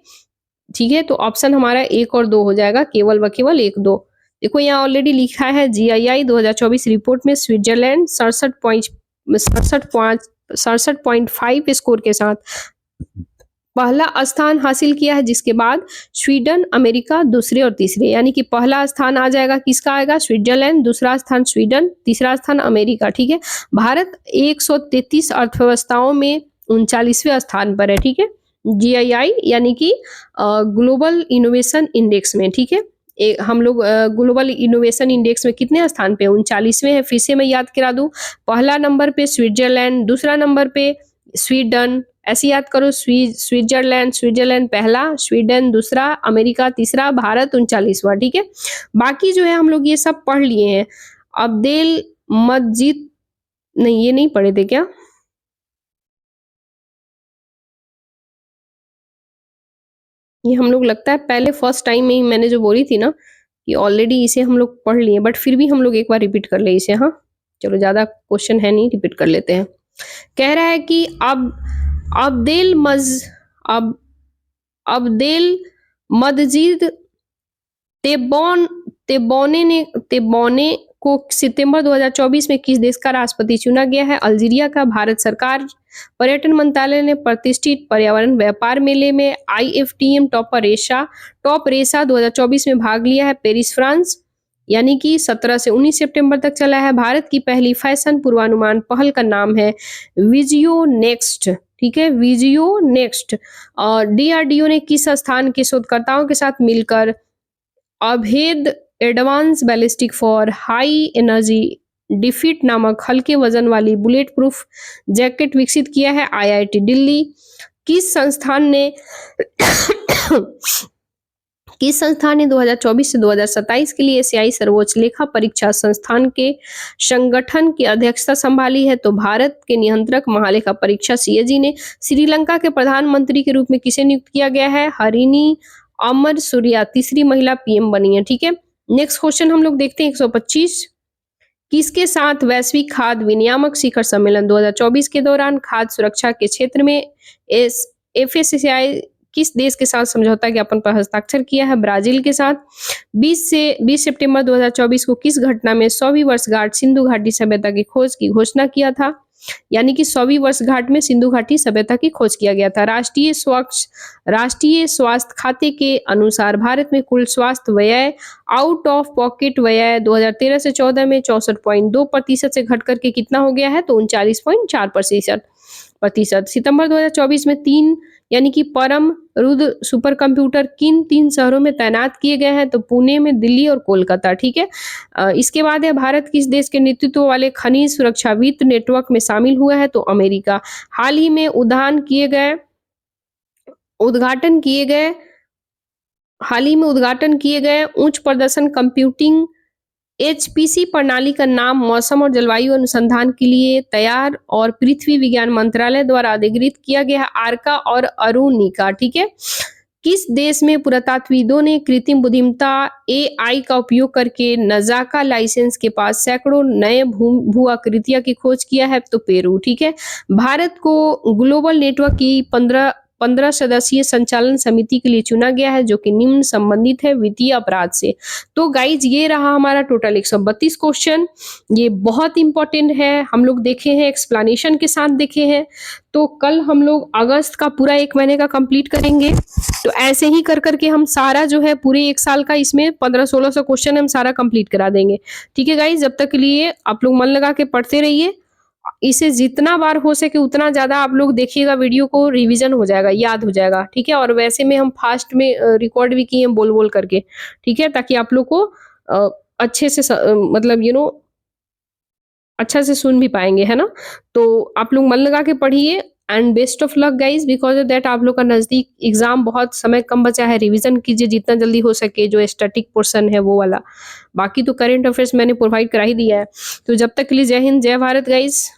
ठीक है, तो ऑप्शन हमारा 1 और 2 हो जाएगा, केवल व केवल 1, 2। देखो यहाँ ऑलरेडी लिखा है जीआईआई 2024 रिपोर्ट में स्विट्जरलैंड 67.5 स्कोर के साथ पहला स्थान हासिल किया है, जिसके बाद स्वीडन, अमेरिका दूसरे और तीसरे, यानी कि पहला स्थान आ जाएगा, किसका आएगा? स्विट्जरलैंड, दूसरा स्थान स्वीडन, तीसरा स्थान अमेरिका। ठीक है, भारत 133 अर्थव्यवस्थाओं में 39वें स्थान पर है। ठीक है, जीआईआई यानी कि ग्लोबल इनोवेशन इंडेक्स में। ठीक है, हम लोग ग्लोबल इनोवेशन इंडेक्स में कितने स्थान पे? 39वें है। फिर से मैं याद करा दूं, पहला नंबर पे स्विट्जरलैंड, दूसरा नंबर पे स्वीडन, ऐसे याद करो, स्विट्जरलैंड पहला, स्वीडन दूसरा, अमेरिका तीसरा, भारत 39वां। ठीक है, बाकी जो है हम लोग ये सब पढ़ लिए हैं। अब्देल मजीद, नहीं ये नहीं पढ़े थे क्या? ये हम लोग लगता है पहले फर्स्ट टाइम में ही मैंने जो बोली थी ना कि ऑलरेडी इसे हम लोग पढ़ लिए, बट फिर भी हम लोग एक बार रिपीट कर ले इसे। हाँ चलो, ज्यादा क्वेश्चन है नहीं, रिपीट कर लेते हैं। कह रहा है कि अब अब्देल मज अब अब्देल मदजीद तेबोने को सितंबर 2024 में किस देश का राष्ट्रपति चुना गया है? अल्जीरिया का। भारत सरकार पर्यटन मंत्रालय ने प्रतिष्ठित पर्यावरण व्यापार मेले में IFTM टॉप रेसा 2024 में भाग लिया है, पेरिस फ्रांस, यानी कि 17 से 19 सितंबर तक चला है। भारत की पहली फैशन पूर्वानुमान पहल का नाम है विजियो नेक्स्ट। ठीक है, विजियो नेक्स्ट। और DRDO ने किस स्थान के शोधकर्ताओं के साथ मिलकर अभेद advance ballistic for high energy defeat नामक हल्के वजन वाली बुलेट प्रूफ जैकेट विकसित किया है? IIT दिल्ली। किस संस्थान ने 2024 से 2027 के लिए एशियाई सर्वोच्च लेखा परीक्षा संस्थान के संगठन की अध्यक्षता संभाली है? तो भारत के नियंत्रक महालेखा परीक्षा CAG ने। श्रीलंका के प्रधानमंत्री के रूप में किसे नियुक्त किया गया है? हरिनी अमर सूर्या, तीसरी महिला PM बनी है। ठीक है, नेक्स्ट क्वेश्चन हम लोग देखते हैं 125। किसके साथ वैश्विक खाद्य विनियामक शिखर सम्मेलन 2024 के दौरान खाद्य सुरक्षा के क्षेत्र में FSSAI किस देश के साथ समझौता ज्ञापन पर हस्ताक्षर किया है? ब्राजील के साथ। 20 सितंबर 2024 को किस घटना में 100वीं वर्षगांठ सिंधु घाटी सभ्यता की खोज की घोषणा किया था? यानी कि 100वीं वर्षगांठ में सिंधु घाटी सभ्यता की खोज किया गया था। राष्ट्रीय स्वास्थ्य खाते के अनुसार भारत में कुल स्वास्थ्य व्यय आउट ऑफ पॉकेट व्यय 2013 से 14 में 64.2% से घट करके कितना हो गया है? तो 39.4%। सितंबर 2024 में 3 यानी कि परम रुद्र सुपर कंप्यूटर किन 3 शहरों में तैनात किए गए हैं? तो पुणे में, दिल्ली और कोलकाता। ठीक है, इसके बाद है भारत किस देश के नेतृत्व वाले खनिज सुरक्षा वित्त नेटवर्क में शामिल हुआ है? तो अमेरिका। हाल ही में उद्घाटन किए गए उच्च प्रदर्शन कंप्यूटिंग HPC प्रणाली का नाम मौसम और जलवायु अनुसंधान के लिए तैयार और पृथ्वी विज्ञान मंत्रालय द्वारा अधिकृत किया गया है आर्का और अरुणिका। ठीक है, किस देश में पुरातत्वविदों ने कृत्रिम बुद्धिमत्ता AI का उपयोग करके नजाका लाइसेंस के पास सैकड़ों नए भू आकृतियां की खोज किया है? तो पेरू। ठीक है, भारत को ग्लोबल नेटवर्क की 15 सदस्यीय संचालन समिति के लिए चुना गया है, जो कि निम्न संबंधित है वित्तीय अपराध से। तो गाइज ये रहा हमारा टोटल 132 क्वेश्चन। ये बहुत इंपॉर्टेंट है, हम लोग देखे हैं, एक्सप्लेनेशन के साथ देखे हैं। तो कल हम लोग अगस्त का पूरा 1 महीने का कंप्लीट करेंगे। तो ऐसे ही कर करके हम सारा जो है पूरे 1 साल का इसमें 1500-1600 क्वेश्चन हम सारा कंप्लीट करा देंगे। ठीक है गाइज, जब तक के लिए आप लोग मन लगा के पढ़ते रहिए। इसे जितना बार हो सके उतना ज्यादा आप लोग देखिएगा, वीडियो को रिवीजन हो जाएगा, याद हो जाएगा। ठीक है, और वैसे में हम फास्ट में रिकॉर्ड भी किए बोल बोल करके। ठीक है, ताकि आप लोग को अच्छे से मतलब अच्छा से सुन भी पाएंगे, है ना। तो आप लोग मन लगा के पढ़िए and best of luck guys, because of that आप लोग का नजदीक एग्जाम बहुत समय कम बचा है। रिवीजन कीजिए जितना जल्दी हो सके, जो स्टैटिक पोर्शन है वो वाला। बाकी तो करंट अफेयर्स मैंने प्रोवाइड करा ही दिया है। तो जब तक के लिए जय हिंद, जय भारत गाइज।